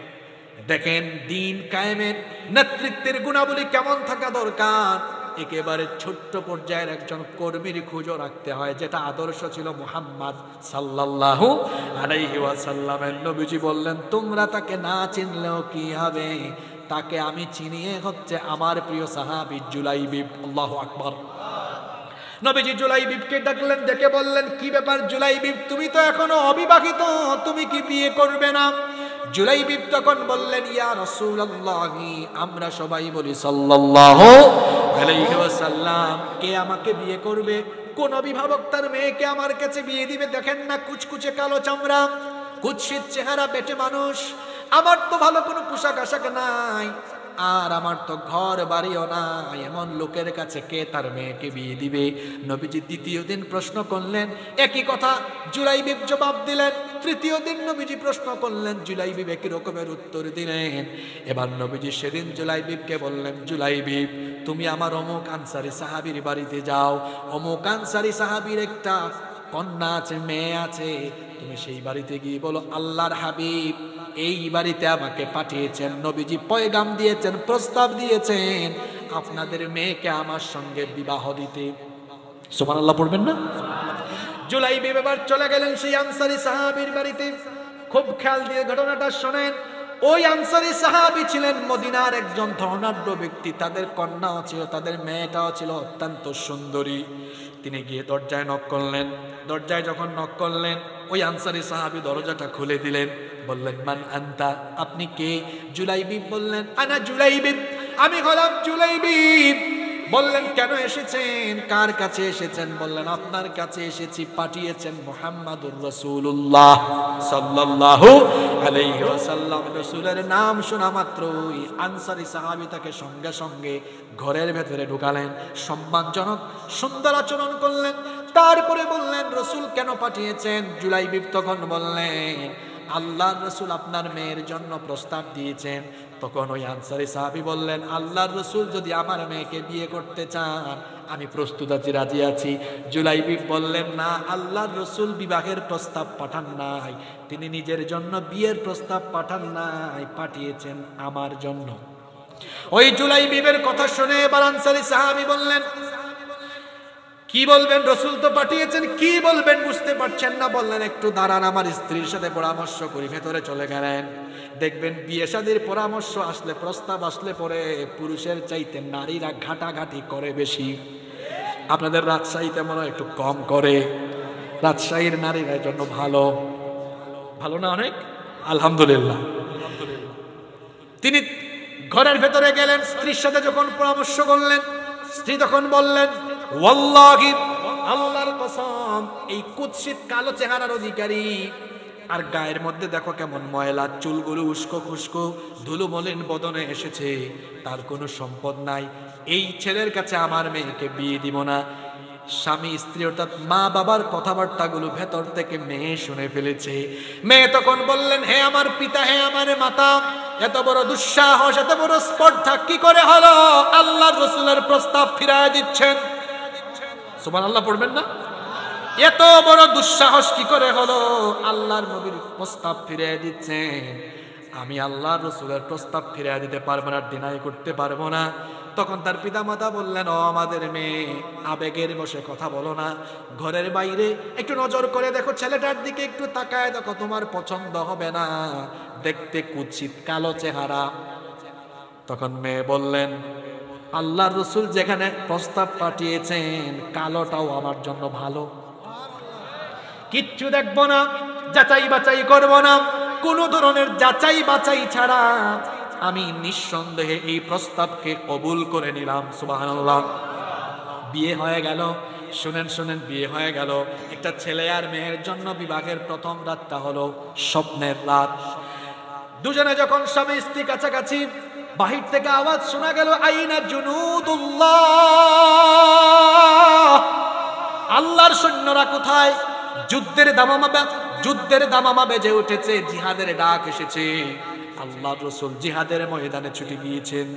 দেখেন দিন কায়েমের নেতৃত্বের গুণাবলী কেমন থাকা দরকার। একেবারে ছোট্ট পর্যায়ের একজন কর্মীর খুঁজো রাখতে হয়, যেটা আদর্শ ছিল মুহাম্মদ সাল্লাল্লাহু আলাইহি ওয়াসাল্লামের। নবীজি বললেন, তোমরা তাকে না চিনলেও কি হবে, তাকে আমি চিনিয়ে হচ্ছে আমার প্রিয় সাহাবী জুলাইবিব। আল্লাহু আকবার। নবীজি জুলাইবিবকে ডাকলেন, ডেকে বললেন, কি ব্যাপার জুলাইবিব, তুমি তো এখনো অবিবাহিত, তুমি কি বিয়ে করবে না? জুলাইবিব তখন বললেন, ইয়া রাসূলুল্লাহ, আমরা সবাই বলি সাল্লাল্লাহু আলাইহি ওয়াসাল্লাম, কে আমাকে বিয়ে করবে? কোন অভিভাবক তার মেয়েকে আমার কাছে বিয়ে দিবে? দেখেন না, কুচকুচে কালো চামড়া, কুৎসিত চেহারা, বেটে মানুষ। আমার তো ভালো কোনো পোশাক আশাক নাই, আর আমার তো ঘর বাড়িও নাই, এমন লোকের কাছে কে তার মেয়েকে বিয়ে দিবে? নবীজি দ্বিতীয় দিন প্রশ্ন করলেন, একই কথা জুলাইবিব জবাব দিলেন। তৃতীয় দিন নবীজি প্রশ্ন করলেন, জুলাইবিব একই রকমের উত্তর দিলেন। এবার নবীজি সেদিন জুলাইবিবকে বললেন, জুলাইবিব, তুমি আমার অমুক আনসারী সাহাবীর বাড়িতে যাও, অমুক আনসারী সাহাবীর একটা কন্যা আছে, মেয়ে আছে, তুমি সেই বাড়িতে গিয়ে বলো, আল্লাহর হাবিব এই বাড়িতে আমাকে পাঠিয়েছেন, নবীজি পয়গাম দিয়েছেন, প্রস্তাব দিয়েছেন আপনাদের মেয়েকে আমার সঙ্গে বিবাহ দিতে। সুবহানাল্লাহ পড়বেন না? জুলাইবিব এবার চলে গেলেন সেই আনসারী সাহাবীর বাড়িতে। খুব খেয়াল দিয়ে ঘটনাটা শোনেন। ওই আনসারী সাহাবী ছিলেন মদিনার একজন ধনাঢ্য ব্যক্তি, তাদের কন্যাও ছিল, তাদের মেয়েটাও ছিল অত্যন্ত সুন্দরী। তিনি গিয়ে দরজায় নক করলেন। দরজায় যখন নক করলেন, ওই আনসারী সাহাবী দরজাটা খুলে দিলেন। বললেন, মান আনতা, আপনি কে? জুলাইবিব বললেন, আনা জুলাইবিব, আমি হলাম জুলাইবিব। বললেন, কেন এসেছেন, কার কাছে এসেছেন? বললেন, আপনার কাছে এসেছি, পাঠিয়েছেন মুহাম্মাদুর রাসূলুল্লাহ সাল্লাল্লাহু আলাইহি ওয়াসাল্লাম। রাসূলের নাম শোনা মাত্রই আনসারী সাহাবী তাকে সঙ্গে সঙ্গে ঘরের ভেতরে ঢুকালেন, সম্মানজনক সুন্দর আচরণ করলেন, তারপরে বললেন, রসুল কেন পাঠিয়েছেন? জুলাইবিব তখন বললেন, আল্লাহর রসুল আপনার মেয়ের জন্য প্রস্তাব দিয়েছেন। তখন ওই আনসারী সাহাবী বললেন, আল্লাহর রসুল যদি আমার মেয়েকে বিয়ে করতে চান আমি প্রস্তুত আছি, রাজি আছি। জুলাইবিব বললেন, না, আল্লাহর রসুল বিবাহের প্রস্তাব পাঠান নাই, তিনি নিজের জন্য বিয়ের প্রস্তাব পাঠান নাই, পাঠিয়েছেন আমার জন্য। ওই জুলাইবিবের কথা শুনে এবার আনসারী সাহাবী বললেন, কি বলবেন? রসুল তো পাঠিয়েছেন, কি বলবেন বুঝতে পারছেন না। বললেন, একটু দাঁড়ান, আমার স্ত্রীর সাথে পরামর্শ করি। ভেতরে চলে গেলেন। দেখবেন বিয়ে শাদীর পরামর্শ আসলে, প্রস্তাব আসলে পরে পুরুষের চাইতে নারীরা ঘাটাঘাটি করে বেশি। আপনাদের রাজশাহীতে মনে হয় একটু কম করে। রাজশাহীর নারীরা এর জন্য ভালো, ভালো না অনেক, আলহামদুলিল্লাহ। তিনি ঘরের ভেতরে গেলেন, স্ত্রীর সাথে যখন পরামর্শ করলেন, স্ত্রী তখন বললেন, ওয়াল্লাহি, আল্লাহর কসম, এই কুৎসিত কালো চেহারার অধিকারী, আর গায়ের মধ্যে দেখো কেমন ময়লা, চুলগুলো উস্কো খুস্কো, ধুলো মলিন বদনে এসেছে, তার কোনো সম্পদ নাই, এই ছেলের কাছে আমার মেয়েকে বিয়ে দিব না। স্বামী স্ত্রী অর্থাৎ মা বাবার কথাবার্তাগুলো ভেতর থেকে মেয়ে শুনে ফেলেছে। মেয়ে তখন বললেন, হে আমার পিতা, হে আমার মাতা, এত বড় দুঃসাহস, এত বড় স্পর্ধা কি করে হলো? আল্লাহর রসুলের প্রস্তাব ফিরায় দিচ্ছেন। সুবহানাল্লাহ পড়বেন না? এত বড় দুঃসাহস কি করে হলো? আল্লাহর নবীর প্রস্তাব ফিরিয়ে দিচ্ছেন। আমি আল্লাহর রসুলের প্রস্তাব ফিরিয়ে দিতে পারবো না, ডিনাই করতে পারবো না। তখন তার পিতামাতা বললেন, ও আমাদের মেয়ে, আবেগের বসে কথা বলো না, ঘরের বাইরে একটু নজর করে দেখো, ছেলেটার দিকে একটু তাকায় দেখো, তোমার পছন্দ হবে না, দেখতে কুৎসিত কালো চেহারা। তখন মেয়ে বললেন, আল্লাহর রসুল যেখানে প্রস্তাব পাঠিয়েছেন, কালোটাও আমার জন্য ভালো, কিচ্ছু দেখবো না, যাচাই বাছাই করবো না, কোনো ধরনের যাচাই বাছাই ছাড়া আমি নিঃসন্দেহে এই প্রস্তাবকে কবুল করে নিলাম। সুবহানাল্লাহ। বিয়ে হয়ে গেল। শুনেন শুনেন, বিয়ে হয়ে গেল। একটা ছেলে আর মেয়ের জন্য বিবাহের প্রথম রাতটা হলো স্বপ্নের রাত। দুজনে যখন স্বামী স্ত্রী কাছাকাছি, বাহির থেকে আওয়াজ শোনা গেল, আইনা জুনুদুল্লাহ, আল্লাহর সৈন্যরা কোথায়? যুদ্ধের দামামা বেজে উঠেছে, জিহাদের ডাক এসেছে। আল্লাহর রাসূল জিহাদের ময়দানে ছুটে গিয়েছেন।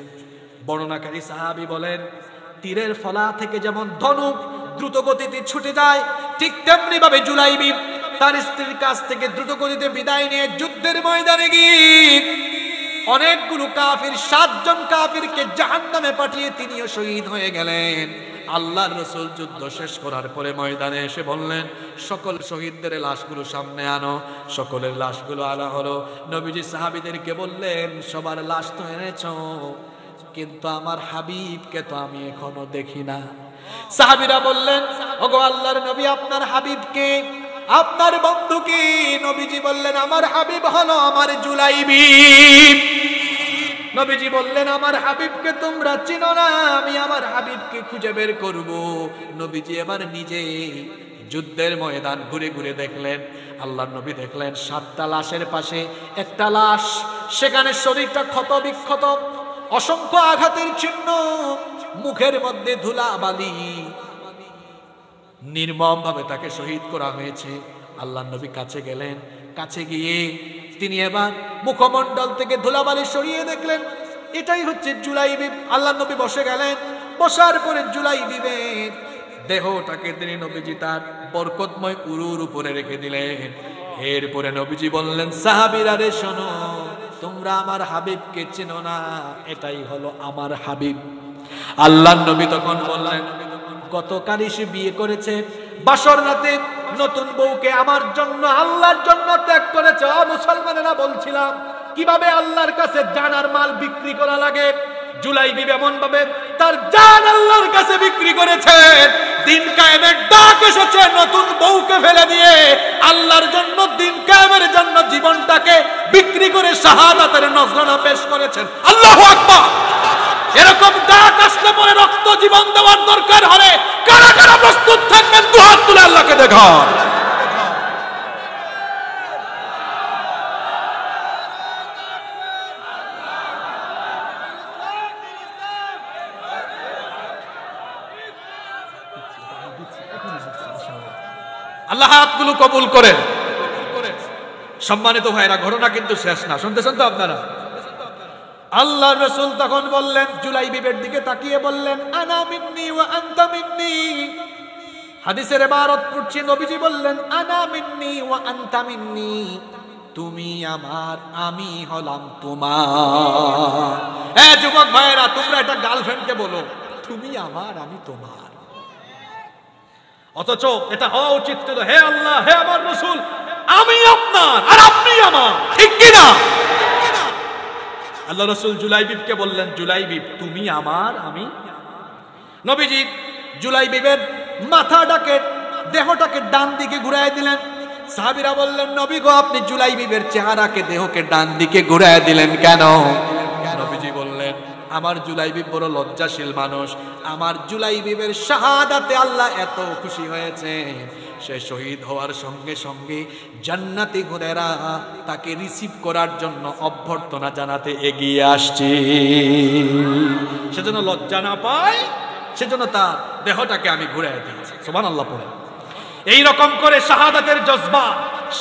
বর্ণনাকারী সাহাবী বলেন, তীরের ফলা থেকে যেমন ধনুক দ্রুত গতিতে ছুটে যায়, ঠিক তেমনি ভাবে জুলাইবিব তার স্ত্রীর কাছ থেকে দ্রুত গতিতে বিদায় নিয়ে যুদ্ধের ময়দানে গিয়ে অনেকগুলো কাফির, 7 জন কাফিরকে জাহান্নামে পাঠিয়ে তিনিও শহীদ হয়ে গেলেন। আল্লাহর রাসূল যুদ্ধ শেষ করার পরে ময়দানে এসে বললেন, সকল শহীদদের লাশগুলো সামনে আনো। সকলের লাশগুলো আনা হলো। নবীজি সাহাবীদেরকে বললেন, সবার লাশ তো এনেছো, কিন্তু আমার হাবিবকে তো আমি এখনো দেখি না। সাহাবীরা বললেন, ওগো আল্লাহর নবী, আপনার হাবিবকে, আপনার বন্ধুকে? নবীজি বললেন, আমার হাবিব হলো আমার জুলাইবিব। নবীজি বললেন, আমার হাবিবকে তোমরা চিনো না, আমি আমার হাবিবকে খুঁজে বের করব। নবীজি এবার নিজে যুদ্ধের ময়দান ঘুরে ঘুরে দেখলেন। আল্লাহর নবী দেখলেন 7টা লাশের পাশে একটা লাশ, সেখানে শরীরটা ক্ষত বিক্ষত, অসংখ্য আঘাতের চিহ্ন, মুখের মধ্যে ধুলা বালি, নির্মম ভাবে তাকে শহীদ করা হয়েছে। আল্লাহর নবী কাছে গেলেন। কাছে গিয়ে তিনি এবার মুখমণ্ডল থেকে ধুলাবালি সরিয়ে দেখলেন, এটাই হচ্ছে জুলাইবিব। আল্লাহর নবী বসে গেলেন। বসার পরে জুলাইবিবের দেহটাকে তিনি নবীজি তার বরকতময় উরুর উপরে রেখে দিলেন। এরপরে নবীজি বললেন, সাহাবীরা রে শোনো, তোমরা আমার হাবিবকে চেনো না, এটাই হলো আমার হাবিব। আল্লাহর নবী তখন বললেন, গতকালই সে বিয়ে করেছে, বাসর রাতে নতুন বউকে আমার জন্য, আল্লাহর জন্য ত্যাগ করেছে। মুসলমানেরা বলছিলাম, কিভাবে আল্লাহর কাছে জান আর মাল বিক্রি করা লাগে। জুলাইবিব এমন ভাবে তার জান আল্লাহর কাছে বিক্রি করেছে। দিন কায়েমের ডাক এসেছে, নতুন বউকে ফেলে দিয়ে আল্লাহর জন্য, দিন কায়েমের জন্য জীবনটাকে বিক্রি করে শাহাদাতের নজরানা পেশ করেছেন। আল্লাহু আকবার। এরকম ডাক আসলে পরে রক্ত জীবন দেওয়ার দরকার হলে কারা কারা প্রস্তুত থাকবেন? দুহাত তুলে আল্লাহকে দেখান। আল্লাহ হাতগুলো কবুল করেন। সম্মানিত ভাইরা, ঘটনা কিন্তু শেষ না, শুনতেছেন তো আপনারা? আল্লাহর রাসূল তখন বললেন, জুলাইবিবের দিকে তাকিয়ে বললেন, আনা মিন্নি ওয়া আনতা মিন্নি। হাদিসের ইবারত পড়ছি, নবীজি বললেন, আনা মিন্নি ওয়া আনতা মিন্নি, তুমি আমার, আমি হলাম তোমার। হ্যাঁ যুবক ভাইরা, তোমরা এটা গার্লফ্রেন্ডকে বলো, তুমি আমার, আমি তোমার। অথচ এটা হওয়া উচিত ছিল, হে আল্লাহ, হে আমার রাসূল, আমি আপনার আর আপনি আমার, ঠিক কি না? আল্লাহ রাসূল জুলাইবিবকে বললেন, জুলাইবিব, তুমি আমার, আমি। নবীজি জুলাইবিবের মাথাটাকে, দেহটাকে ডান দিকে ঘুরায় দিলেন। সাহাবীরা বললেন, নবী গো, আপনি জুলাইবিবের চেহারাকে, দেহকে ডান দিকে ঘুরায় দিলেন কেন? নবীজি বললেন, আমার জুলাইবিব বড় লজ্জাশীল মানুষ, আমার জুলাইবিবের শাহাদাতে আল্লাহ এত খুশি হয়েছে, সে শহীদ হওয়ার সঙ্গে সঙ্গে জান্নাতি হুরেরা তাকে রিসিভ করার জন্য অভ্যর্থনা জানাতে এগিয়ে আসছে। সেজন্য লজ্জা না পায়, সেজন্য তার দেহটাকে আমি ঘুরাই দিয়েছি। সুবহানাল্লাহ পড়েন। এই রকম করে শাহাদাতের জজবা,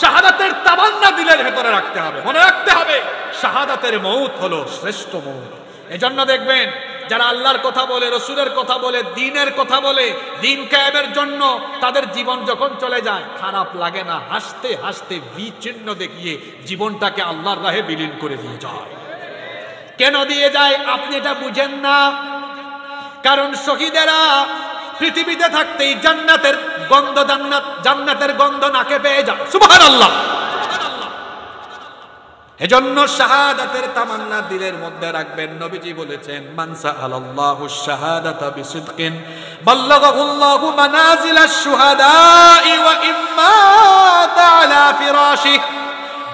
শাহাদাতের তামান্না দিলের ভেতরে রাখতে হবে, মনে রাখতে হবে, শাহাদাতের মউত হলো শ্রেষ্ঠ মউত। এজন্য দেখবেন যারা আল্লাহর কথা বলে, রসুলের কথা বলে, দ্বীনের কথা বলে, দ্বীন কায়েমের জন্য তাদের জীবন যখন চলে যায়, খারাপ লাগে না, হাসতে হাসতে ভি চিহ্ন দেখিয়ে জীবনটাকে আল্লাহর রাহে বিলীন করে দিয়ে যায়। কেন দিয়ে যায় আপনি এটা বুঝেন না? কারণ শহীদেরা পৃথিবীতে থাকতেই জান্নাতের গন্ধ, জান্নাতের গন্ধ নাকে পেয়ে যায়। সুবহানাল্লাহ। এজন্য শাহাদাতের তামান্না দিলের মধ্যে রাখবেন। নবীজি বলেছেন, মান সাআলাল্লাহু শাহাদাতা বিসিদকিন বাল্লাগাহুল্লাহু মানাজিলাশ শুহাদাই ওয়া ইম্মা তাআলা ফিরাশিহি।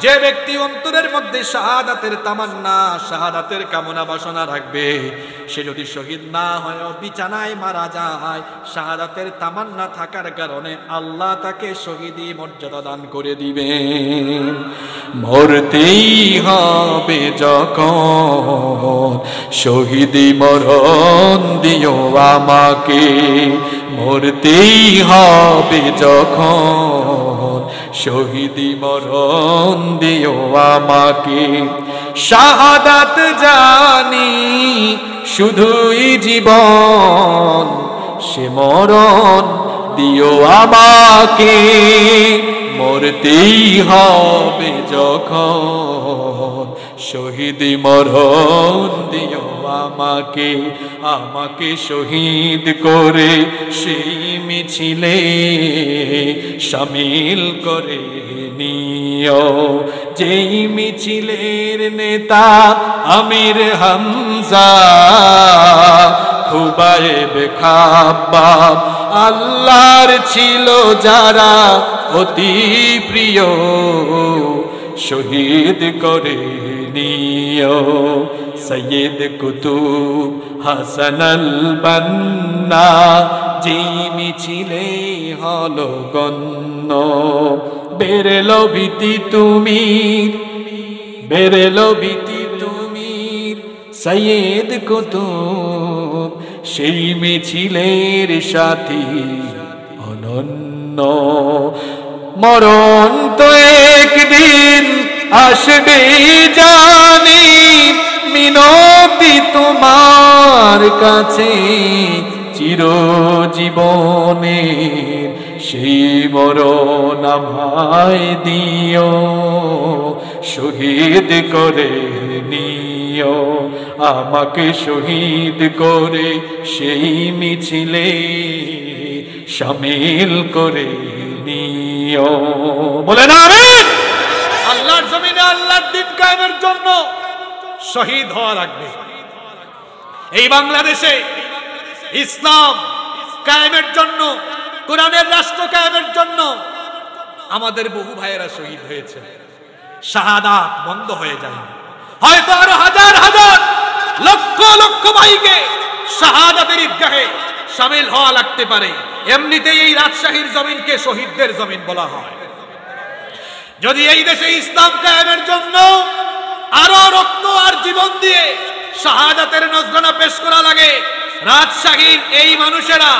যে ব্যক্তি অন্তরের মধ্যে শাহাদাতের তামান্না, শাহাদাতের কামনা বাসনা রাখবে, সে যদি শহীদ না হয়, বিছানায় মারা যায়, শাহাদাতের তামান্না থাকার কারণে আল্লাহ তাকে শহীদি মর্যাদা দান করে দিবেন। মরতেই হবে যখন, শহীদি মরণ দিও আমাকে। মরতেই হবে যখন, শহীদি মরণ দিও আমাকে। শাহাদাত জানি শুধুই জীবন, সে মরণ দিও আমাকে। মরতেই হবে যখন, শহীদি মরণ দিও আমাকে। আমাকে শহীদ করে সেই মিছিলে শামিল করে নিও, যেই মিছিলের নেতা আমির হামজা, খুবাইব খাব্বাব আল্লাহর ছিল যারা অতি প্রিয়, শহীদ করে নিও। সৈয়দ কুতুব হাসান আল বান্না, যেই মিছিলে হলো গণ্য। বেরেলো ভীতি তুমির, বেরেলো ভীতি তুমির, সৈয়দ কুতুব সেই মিছিলের সাথী অনন্য। মরণ তো একদিন আসবে জানি, মিনতি তোমার কাছে চিরজীবনের, সেই মরণ আমায় দিও, শহীদ করে নিও। আমাকে শহীদ করে সেই মিছিলে শামিল করে নিও। বলেন আমিন। আল্লাহর জমিনে আল্লাহর দ্বীন কায়েমের জন্য শহীদ হওয়া লাগবে। এই বাংলাদেশে ইসলাম কায়েমের জন্য, কোরআনের রাষ্ট্র কায়েমের জন্য আমাদের বহু ভাইয়েরা শহীদ হয়েছে। শাহাদাত বন্ধ হয়ে যায়, হয়তো আরো হাজার হাজার লক্ষ লক্ষ ভাইকে শাহাদাতের ঈদগাহে শামিল হওয়া লাগতে পারে। এমনিতেই এই রাজশাহীর জমিনকে শহীদদের জমিন বলা হয়। যদি এই দেশে ইসলাম কায়েমের জন্য আরো রক্ত আর জীবন দিয়ে শাহাদাতের নজরানা পেশ করা লাগে, রাজশাহীর এই মানুষেরা,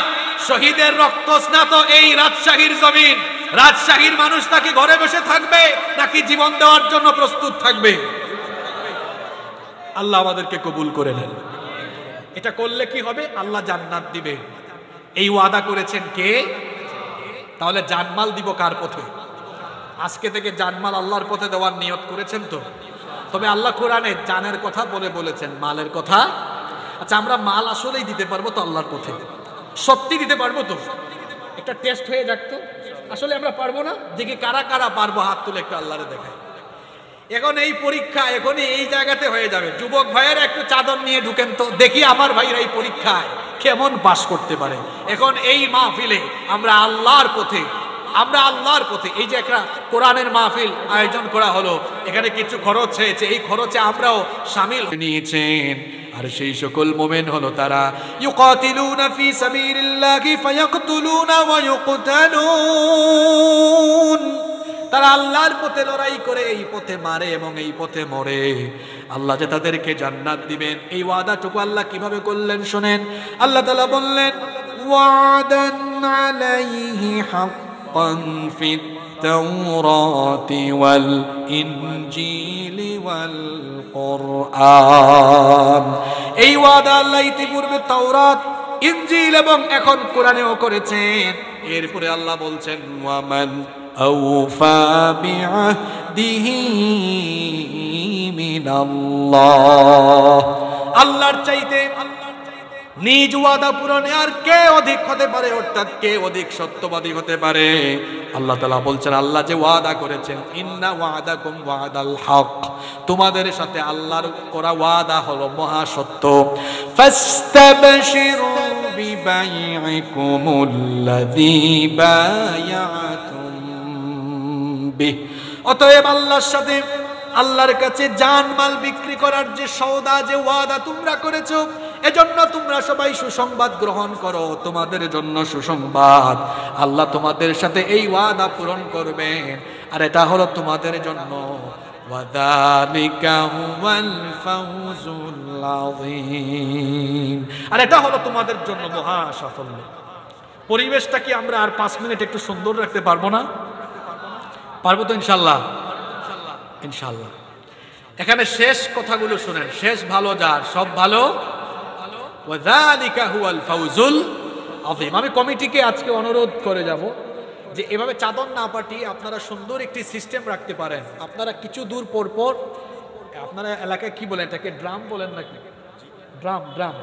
শহীদের রক্ত স্নাত এই রাজশাহীর জমিন রাজশাহীর মানুষ তাকে ঘরে বসে থাকবে নাকি জীবন দেওয়ার জন্য প্রস্তুত থাকবে? আল্লাহ আমাদেরকে কবুল করে নেন। এটা করলে কি হবে? আল্লাহ জান্নাত দিবে, এই ওয়াদা করেছেন কে? তাহলে জানমাল দিব কার পথে? আজকে থেকে জানমাল আল্লাহর পথে দেওয়ার নিয়ত করেছেন তো? তবে আল্লাহ কোরআনে জানের কথা বলেছেন, মালের কথা। আচ্ছা, আমরা মাল আসলেই দিতে পারবো তো আল্লাহর পথে? সত্যি দিতে পারবো তো? একটা টেস্ট হয়ে যাক তো। আসলে আমরা পারবো না? দেখি কারা কারা পারবো, হাত তুলে একটু আল্লাহরে দেখায়। এখন এই পরীক্ষা এখনই এই জায়গাতে হয়ে যাবে। যুবক ভাইয়েরা একটু চাদর নিয়ে ঢুকেন তো, দেখি আমার ভাইরা এই পরীক্ষায় কেমন পাস করতে পারে। এখন এই মাহফিলে আমরা আল্লাহর পথে, এই যে একটা কোরআনের মাহফিল আয়োজন করা হলো, এখানে কিছু খরচ হয়েছে, এই খরচে আমরাও শামিল নিয়েছেন। আর সেই সকল মোমেন হলো তারা ইউকাতিলুনা ফি সাবিলিল্লাহি ফায়াকতুলুনা ওয়া ইউকতালুন, তারা আল্লাহর পথে লড়াই করে এই পথে মারে এবং এই পথে মরে। আল্লাহ যে তাদেরকে জান্নাত দিবেন এই ওয়াদাটুকু আল্লাহ কিভাবে করলেন শোনেন। আল্লাহ তাআলা বললেন ওয়াদান আলাইহি হাক্কান ফিত তাওরাতি ওয়াল ইনজিলি ওয়াল কুরআন। এই ওয়াদা আল্লাহ ইতিপূর্বে তাওরাত, ইনজিল এবং এখন কোরআনেও করেছেন। এরপরে আল্লাহ বলছেন ওয়ামান আওফা বিআহদিহি মিনাল্লাহ, আল্লাহর চাইতে নিজ ওয়াদা পূরণে আর কে অধিক হতে পারে, অর্থাৎ কে অধিক সত্যবাদী হতে পারে? আল্লাহ তাআলা বলছেন আল্লাহ যে ওয়াদা করেছেন ইন্না ওয়াদাকুম ওয়াদাল হক, তোমাদের সাথে আল্লাহর করা ওয়াদা হলো মহা সত্য। ফাস্তাবশিরু বিবাইকুমুল্লাযী বায়াতুম বিহি, অতএব আল্লাহর সাথে, আল্লাহর কাছে জানমাল বিক্রি করার যে সওদা, যে ওয়াদা তোমরা করেছো, এজন্য তোমরা সবাই সুসংবাদ গ্রহণ করো। তোমাদের জন্য সুসংবাদ, আল্লাহ তোমাদের সাথে এই ওয়াদা পূরণ করবেন, আর এটা হলো তোমাদের জন্য ওয়াযালিকা হুয়াল ফাওজুল আযীম, আর এটা হলো তোমাদের জন্য মহা সাফল্য। পরিবেশটা কি আমরা আর 5 মিনিট একটু সুন্দর রাখতে পারবো না? পারবো তো ইনশাআল্লাহ? ইনশাআল্লাহ। এখানে শেষ কথাগুলো শুনেন, শেষ ভালো যার সব ভালো, ওয়াযালিকা হুয়াল ফাওজুল আযীম। আমি কমিটিকে আজকে অনুরোধ করে যাব যে এভাবে চাদর না পাঠিয়ে আপনারা সুন্দর একটি সিস্টেম রাখতে পারেন। আপনারা কিছু দূর পর পর, আপনারা এলাকায় কি বলেন এটাকে, ড্রাম বলেন নাকি? ড্রাম।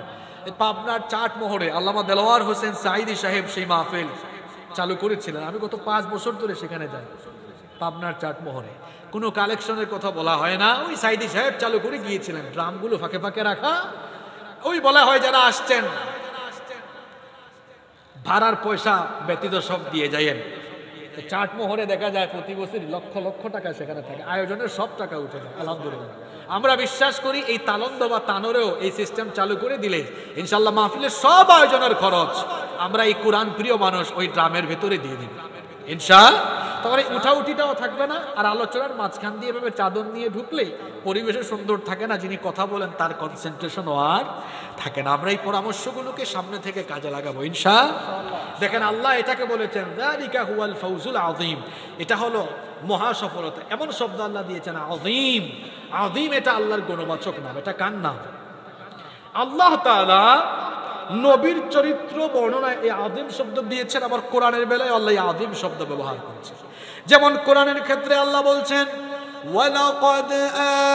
পাবনার চাটমোহরে আল্লামা দেলোয়ার হোসেন সাঈদী সাহেব সেই মাহফিল চালু করেছিলেন। আমি গত 5 বছর ধরে সেখানে যাই। পাবনার চাটমোহরে কোনো কালেকশনের কথা বলা হয় না, ওই সাঈদী সাহেব চালু করে গিয়েছিলেন। ড্রামগুলো ফাঁকে ফাঁকে রাখা, ওই বলা হয় যারা আসছেন ভাড়ার পয়সা ব্যতীত সব দিয়ে যায়েন। চাটমোহরে দেখা যায় প্রতি বছরই লক্ষ লক্ষ টাকা সেখানে থাকে, আয়োজনের সব টাকা উঠে যায়। আলহামদুলিল্লাহ, আমরা বিশ্বাস করি এই তালন্দ বা তানোরেও এই সিস্টেম চালু করে দিলে ইনশাল্লাহ মাহফিলের সব আয়োজনের খরচ আমরা এই কোরআন প্রিয় মানুষ ওই ড্রামের ভেতরে দিয়ে দিই ইনশাআল্লাহ। তখন এই উঠাউঠিটাও থাকবে না, আর আলোচনার মাঝখান দিয়ে এভাবে চাদর নিয়ে ঢুকলেই পরিবেশে সুন্দর থাকে না, যিনি কথা বলেন তার কনসেন্ট্রেশন আর থাকে না। আমরা এই পরামর্শগুলোকে সামনে থেকে কাজে লাগাবো ইনশাআল্লাহ। দেখেন আল্লাহ এটাকে বলেছেন যালিকা হুয়াল ফাওজুল আযীম, এটা হলো মহা সফলতা। এমন শব্দ আল্লাহ দিয়েছেন আযীম। আযীম এটা আল্লাহর গুণবাচক নাম, এটা কার নাম? আল্লাহ তাআলা নবীর চরিত্র বর্ণনায় এই আযীম শব্দ দিয়েছেন, আবার কোরআনের বেলায় আল্লাহ এই আযীম শব্দ ব্যবহার করেছেন। যেমন কোরআনের ক্ষেত্রে আল্লাহ বলছেন ওয়ালাকাদ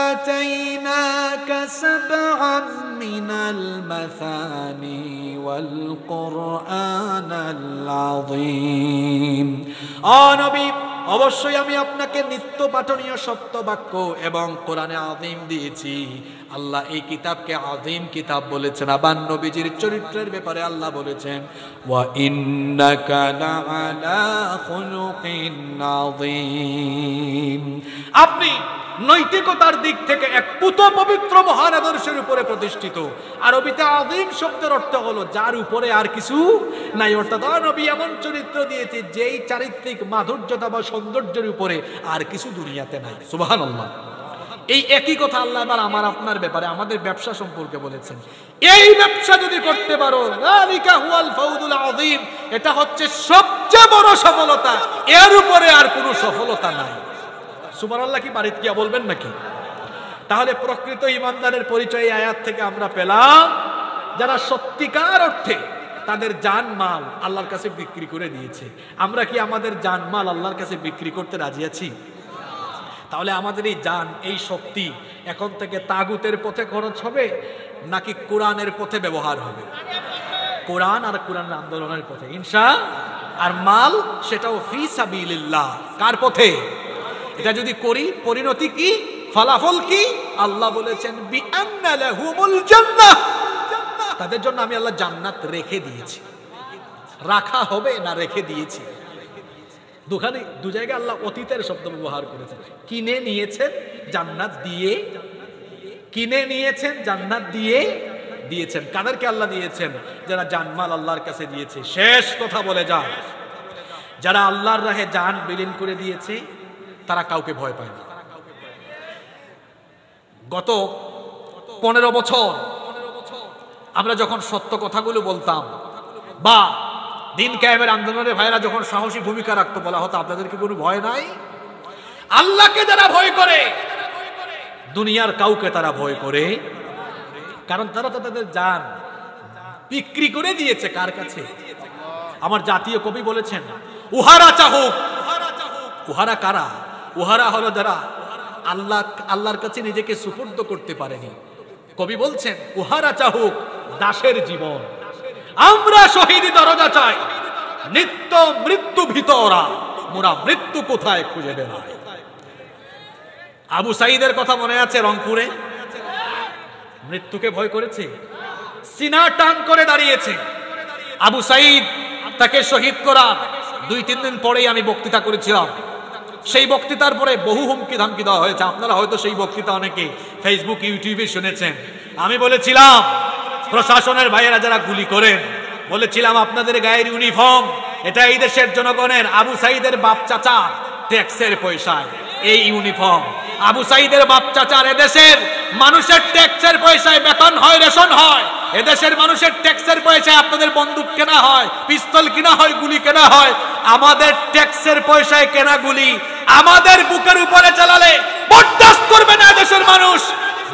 আতাইনাকা সাবআন মিনাল মাসানি ওয়াল কুরআনাল আযীম। ও নবী, অবশ্যই আমি আপনাকে নিত্য পাঠনীয় সত্য বাক্য এবং কোরআনে আযীম দিয়েছি। আল্লাহ এই কিতাবকে আযীম কিতাব বলেছেন। আবার নবীজির চরিত্রের ব্যাপারে আল্লাহ বলেছেন ওয়া ইন্নাকা লাআলা খুলুকিন আযীম, আপনি নৈতিকতার দিক থেকে এক পুত পবিত্র মহান আদর্শের উপরে প্রতিষ্ঠিত। আরবিতে আযীম শব্দের অর্থ হলো যার উপরে আর কিছু নাই, অর্থাৎ নবী এমন চরিত্র দিয়েছে যেই চারিত্রিক মাধুর্যতা বা সৌন্দর্যের উপরে আর কিছু দুনিয়াতে নাই। সুবহানাল্লাহ। এই একই কথা আল্লাহ এবার আমার আপনার ব্যাপারে আমাদের ব্যবসা সম্পর্কে বলেছেন। এই ব্যবসা যদি করতে পারো, যালিকা হুয়াল ফাউজুল আযীম, এটা হচ্ছে সবচেয়ে বড় সফলতা, এর উপরে আর কোনো সফলতা নাই। সুবহানাল্লাহ কি বাড়িতে গিয়ে বলবেন নাকি? তাহলে প্রকৃত ঈমানদারের পরিচয় এই আয়াত থেকে আমরা পেলাম, যারা সত্যিকার অর্থে তাদের জানমাল আল্লাহর কাছে বিক্রি করে দিয়েছে। আমরা কি আমাদের জানমাল আল্লাহর কাছে বিক্রি করতে রাজি আছি? তাহলে আমাদের এই জান, এই শক্তি এখন থেকে তাগুতের পথে খরচ হবে নাকি কোরআনের পথে ব্যবহার হবে? কোরআন আর কোরআনের আন্দোলনের পথে ইনশাআল্লাহ। আর মাল সেটাও ফি সাবিলিল্লাহ, কার পথে? এটা যদি করি পরিণতি কি, ফলাফল কি? আল্লাহ বলেছেন বিআন্না লাহুমুল জান্নাহ, তাদের জন্য আমি আল্লাহ জান্নাত রেখে দিয়েছি। রাখা হবে না রেখে দিয়েছি, দুখানে দু জায়গায় আল্লাহ অতীতের শব্দ ব্যবহার করেছেন। কিনে নিয়েছেন জান্নাত দিয়ে, কিনে নিয়েছেন জান্নাত দিয়ে দিয়েছেন। কাদেরকে আল্লাহ দিয়েছেন? যারা জানমাল আল্লাহর কাছে দিয়েছে। শেষ কথা বলে যায়, যারা আল্লাহর রাহে জান বিলীন করে দিয়েছে তারা কাউকে ভয় পায় না। গত 15 বছর আমরা যখন সত্য কথাগুলো বলতাম বা দিন কায়েমের আন্দোলনের ভাইরা যখন সাহসী ভূমিকা রাখতো, বলা হতো আপনাদেরকে কোনো ভয় নাই। আল্লাহকে যারা ভয় করে দুনিয়ার কাউকে তারা ভয় করে, কারণ তারা তো তাদের জান বিক্রি করে দিয়েছে কার কাছে? আমার জাতীয় কবি বলেছেন, উহারা চাহুক। উহারা কারা? উহারা হলো যারা আল্লাহর কাছে নিজেকে সুপুর্দ করতে পারেনি। কবি বলছেন, উহারা চাহুক দাসের জীবন, আমরা শহীদি দরজা চাই, নিত্য মৃত্যু ভিতরা, মোরা মৃত্যু কোথায় খুঁজে বেড়াই। আবু সাঈদের কথা মনে আছে? রংপুরে মৃত্যুকে ভয় করেছে, সিনা টান করে দাঁড়িয়েছে। আবু সাঈদ তাকে শহীদ করার 2-3 দিন পরেই আমি বক্তৃতা করেছিলাম। সেই বক্তৃতার পরে বহু হুমকি ধামকি দেওয়া হয়েছে। আপনারা হয়তো সেই বক্তৃতা অনেকে ফেসবুক ইউটিউবে শুনেছেন। আমি বলেছিলাম, প্রশাসনের ভাইয়েরা যারা গুলি করেন, বলেছিলাম আপনাদের গায়ের ইউনিফর্ম এটা এই দেশের জনগণের, আবু সাঈদের বাপ চাচা ট্যাক্সের পয়সায় এই ইউনিফর্ম। আবু সাঈদের বাপ চাচার এদেশের মানুষের ট্যাক্সের পয়সায় বেতন হয়, রেশন হয়। এদেশের মানুষের ট্যাক্সের পয়সায় আপনাদের বন্দুক কেনা হয়, পিস্তল কেনা হয়, গুলি কেনা হয়। আমাদের ট্যাক্সের পয়সায় কেনা গুলি আমাদের বুকের উপরে চালালে বরদাস্ত করবে না দেশের মানুষ।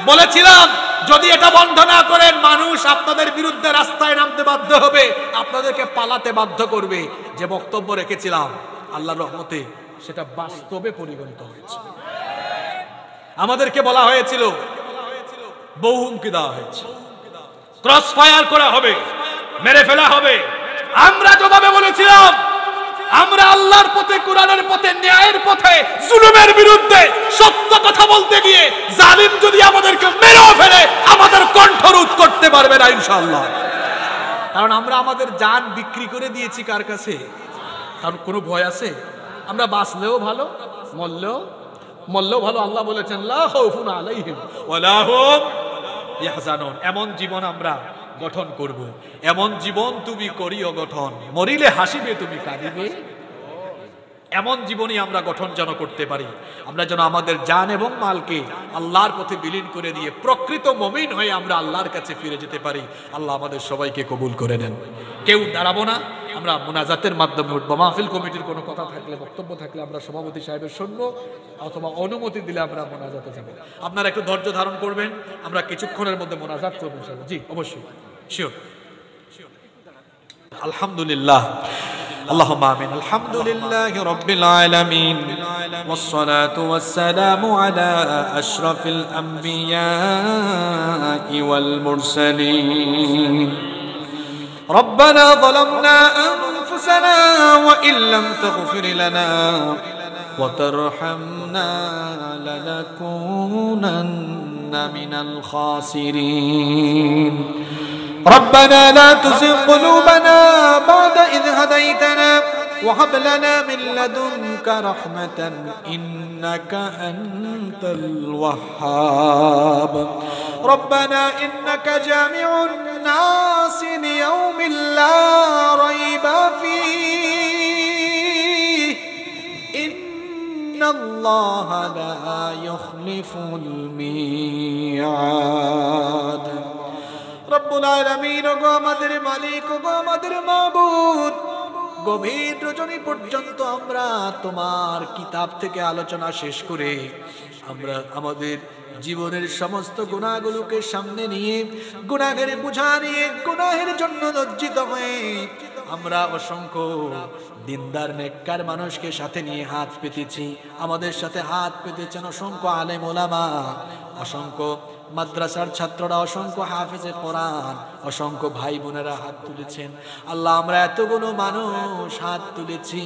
বলেছিলাম, যদি এটা বন্ধ না করেন মানুষ আপনাদের বিরুদ্ধে রাস্তায় নামতে বাধ্য হবে, আপনাদেরকে পালাতে বাধ্য করবে। যে বক্তব্য রেখেছিলাম আল্লাহর রহমতে সেটা বাস্তবে পরিগণিত হয়েছে। আমাদেরকে বলা হয়েছিল, বহু হুমকি দেওয়া হয়েছে, ক্রস ফায়ার করা হবে, মেরে ফেলা হবে। আমরা জবাবে বলেছিলাম, আমরা আল্লাহর পথে, কোরআনের পথে, ন্যায়ের পথে, জুলুমের বিরুদ্ধে সত্য কথা বলতে গিয়ে জালিম যদি আমাদেরকে মেরেও ফেলে আমাদের কণ্ঠরোধ করতে পারবে না ইনশাআল্লাহ। কারণ আমরা আমাদের জান বিক্রি করে দিয়েছি কার কাছে? কারণ কোনো ভয় আছে? আমরা বাঁচলেও ভালো, মরলেও ভালো। আল্লাহ বলেছেন, লা খাউফুন আলাইহিম ওয়ালা হুম ইয়াহজানুন। এমন জীবন আমরা গঠন করব। এমন জীবন তুমি করিও গঠন, মরিলে হাসিবে তুমি কাঁদিবে। এমন জীবনই আমরা গঠন যেন করতে পারি। আমরা যেন আমাদের জান এবং মালকে আল্লাহর পথে বিলীন করে দিয়ে প্রকৃত মুমিন হয়ে আমরা আল্লাহর কাছে ফিরে যেতে পারি। আল্লাহ আমাদের সবাইকে কবুল করে নেন। কেউ দাঁড়াবো না, আমরা মুনাজাতের মাধ্যমে উঠবো। মাহফিল কমিটির কোনো কথা থাকলে, বক্তব্য থাকলে আমরা সভাপতি সাহেবের শুনবো, অথবা অনুমতি দিলে আমরা মুনাজাতে যাব। আপনারা একটু ধৈর্য ধারণ করবেন, আমরা কিছুক্ষণের মধ্যে মুনাজাত করবো। জি অবশ্যই, শিওর। আলহামদুলিল্লাহ, اللهم آمين. الحمد لله رب العالمين والصلاة والسلام على أشرف الأنبياء والمرسلين. ربنا ظلمنا أنفسنا وإن لم تغفر لنا وترحمنا لنكونن من الخاسرين. ربنا لا تزغ قلوبنا بعد إذ هديتنا وهب لنا من لدنك رحمة إنك أنت الوهاب. ربنا إنك جامع الناس ليوم لا ريب فيه إن الله ইন্নাল্লাহা লা ইউখলিফুল মিয়াদ। রব্বুল আলামিন, ওগো আমাদের মালিক, ওগো আমাদের মাবুদ, গভীর রজনী পর্যন্ত আমরা তোমার কিতাব থেকে আলোচনা শেষ করে আমরা আমাদের জীবনের সমস্ত গুনাহগুলোকে সামনে নিয়ে, গুনাহের বোঝা নিয়ে, গুনাহের জন্য লজ্জিত হয়ে আমরা অসংখ্য দিনদার নেককার মানুষকে সাথে নিয়ে হাত পেতেছি। আমাদের সাথে হাত পেতেছেন অসংখ্য আলেম ওলামা, অসংখ্য মাদ্রাসার ছাত্ররা, অসংখ্য হাফেজে কোরআন, অসংখ্য ভাই বোনেরা হাত তুলেছেন। আল্লাহ, আমরা এতগুলো মানুষ হাত তুলেছি,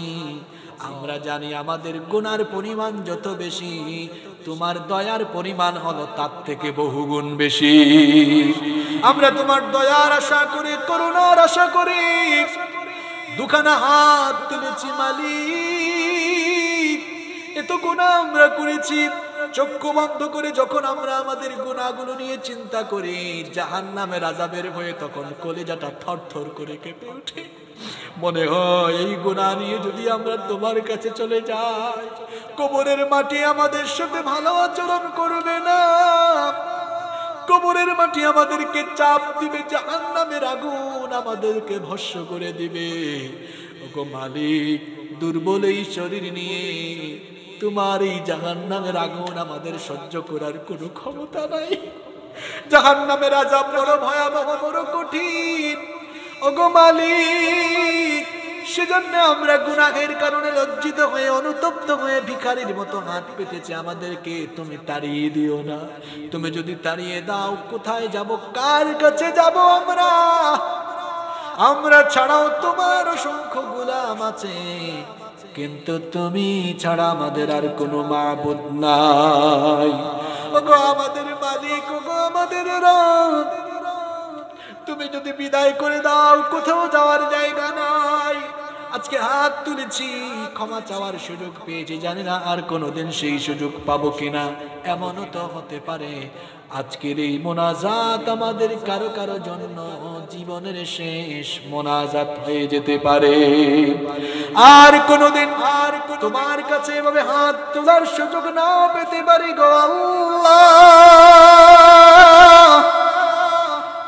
আমরা জানি আমাদের গুনার পরিমাণ যত বেশি, তোমার দয়ার পরিমাণ হলো তার থেকে বহুগুণ বেশি। আমরা তোমার দয়ার আশা করি, করুণার আশা করি দুখানা হাত তুলেছি মালিক। এত গুনাহ আমরা করেছি, চক্ষু বন্ধ করে যখন আমরা আমাদের গুনাহগুলো নিয়ে চিন্তা করি, জাহান্নামের আযাবের ভয়ে তখন কলিজাটা থরথর করে কেঁপে ওঠে। মনে হয় এই গুনাহ নিয়ে যদি আমরা তোমার কাছে চলে যাই, কবরের মাটি আমাদের সাথে ভালো আচরণ করবে না, কবরের মাটি আমাদেরকে চাপ দিবে, জাহান্নামের আগুন আমাদেরকে ভস্ম করে দিবে। ওগো মালিক, দুর্বল এই শরীর নিয়ে তোমার এই জাহান্নামের আগুন আমাদের সহ্য করার কোনো ক্ষমতা নাই। জাহান্নামের আযাব বড় ভয়াবহ, বড় কঠিন। ওগো মালিক, সেজন্য আমরা গুনাহের কারণে লজ্জিত হয়ে, অনুতপ্ত হয়ে ভিখারির মতো হাত পেতেছি। আমাদেরকে তুমি তাড়িয়ে দিও না। তুমি যদি তাড়িয়ে দাও, কোথায় যাব, কার কাছে যাব? আমরা ছাড়াও তোমার অসংখ্য গোলাম আছে, কিন্তু তুমি ছাড়া আমাদের আর কোনো মাবুদ নাই। ওগো আমাদের মালিক, ওগো আমাদের রব, তুমি যদি বিদায় করে দাও, কোথাও যাওয়ার জায়গা নাই। আজকে হাত তুলেছি, ক্ষমা চাওয়ার সুযোগ পেয়েছি, জানি না আর কোনোদিন সেই সুযোগ পাবো কিনা। এমনও তো হতে পারে আজকের এই মোনাজাত আমাদের কারো কারো জন্য জীবনের শেষ মোনাজাত হয়ে যেতে পারে। আর কোনোদিন তোমার কাছে এভাবে হাত তোলার সুযোগ না পেতে পারি গো আল্লাহ।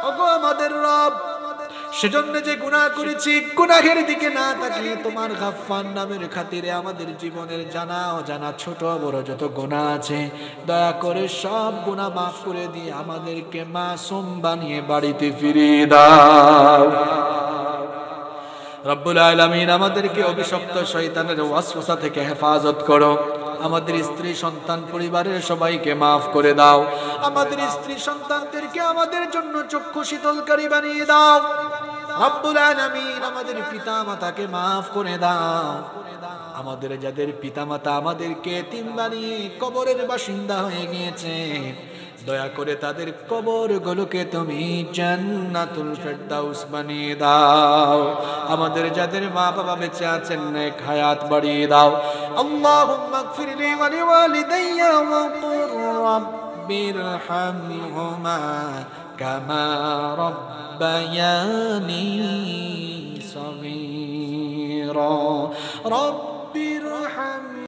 ওগো আমাদের রব, সেজন্য যে গুনাহ করেছি, গুনাহের দিকে না তাকিয়ে তোমার গাফফার নামের খাতিরে আমাদের জীবনের জানা অজানা ছোট বড় যত গুনাহ আছে, দয়া করে সব গুনাহ মাফ করে দিয়ে আমাদেরকে মাসুম বানিয়ে বাড়িতে ফিরিয়ে দাও। রব্বুল আলামিন, আমাদেরকে অভিশপ্ত শয়তানের ওয়াসওয়াসা থেকে হেফাজত করো। আমাদের স্ত্রী সন্তান পরিবারের সবাইকে মাফ করে দাও। আমাদের স্ত্রী সন্তানদেরকে আমাদের জন্য চক্ষু শীতলকারী বানিয়ে দাও। রব্বুল আলামিন, আমাদের পিতা মাতাকে মাফ করে দাও। আমাদের যাদের পিতা মাতা আমাদেরকে এতিম বানিয়ে কবরের বাসিন্দা হয়ে গিয়েছে, দয়া করে তাদের কবরগুলোকে তুমি জান্নাতুল ফেরদাউস বানিয়ে দাও। আমাদের যাদের মা বাবা বেঁচে আছেন, নেক হায়াত বাড়িয়ে দাও। আল্লাহুম্মা গফিরলি ওয়া লিওয়ালিদাইয়া ওয়া কুর রাব্বিরহামহুমা কামা রাব্বায়ানি সগীরা।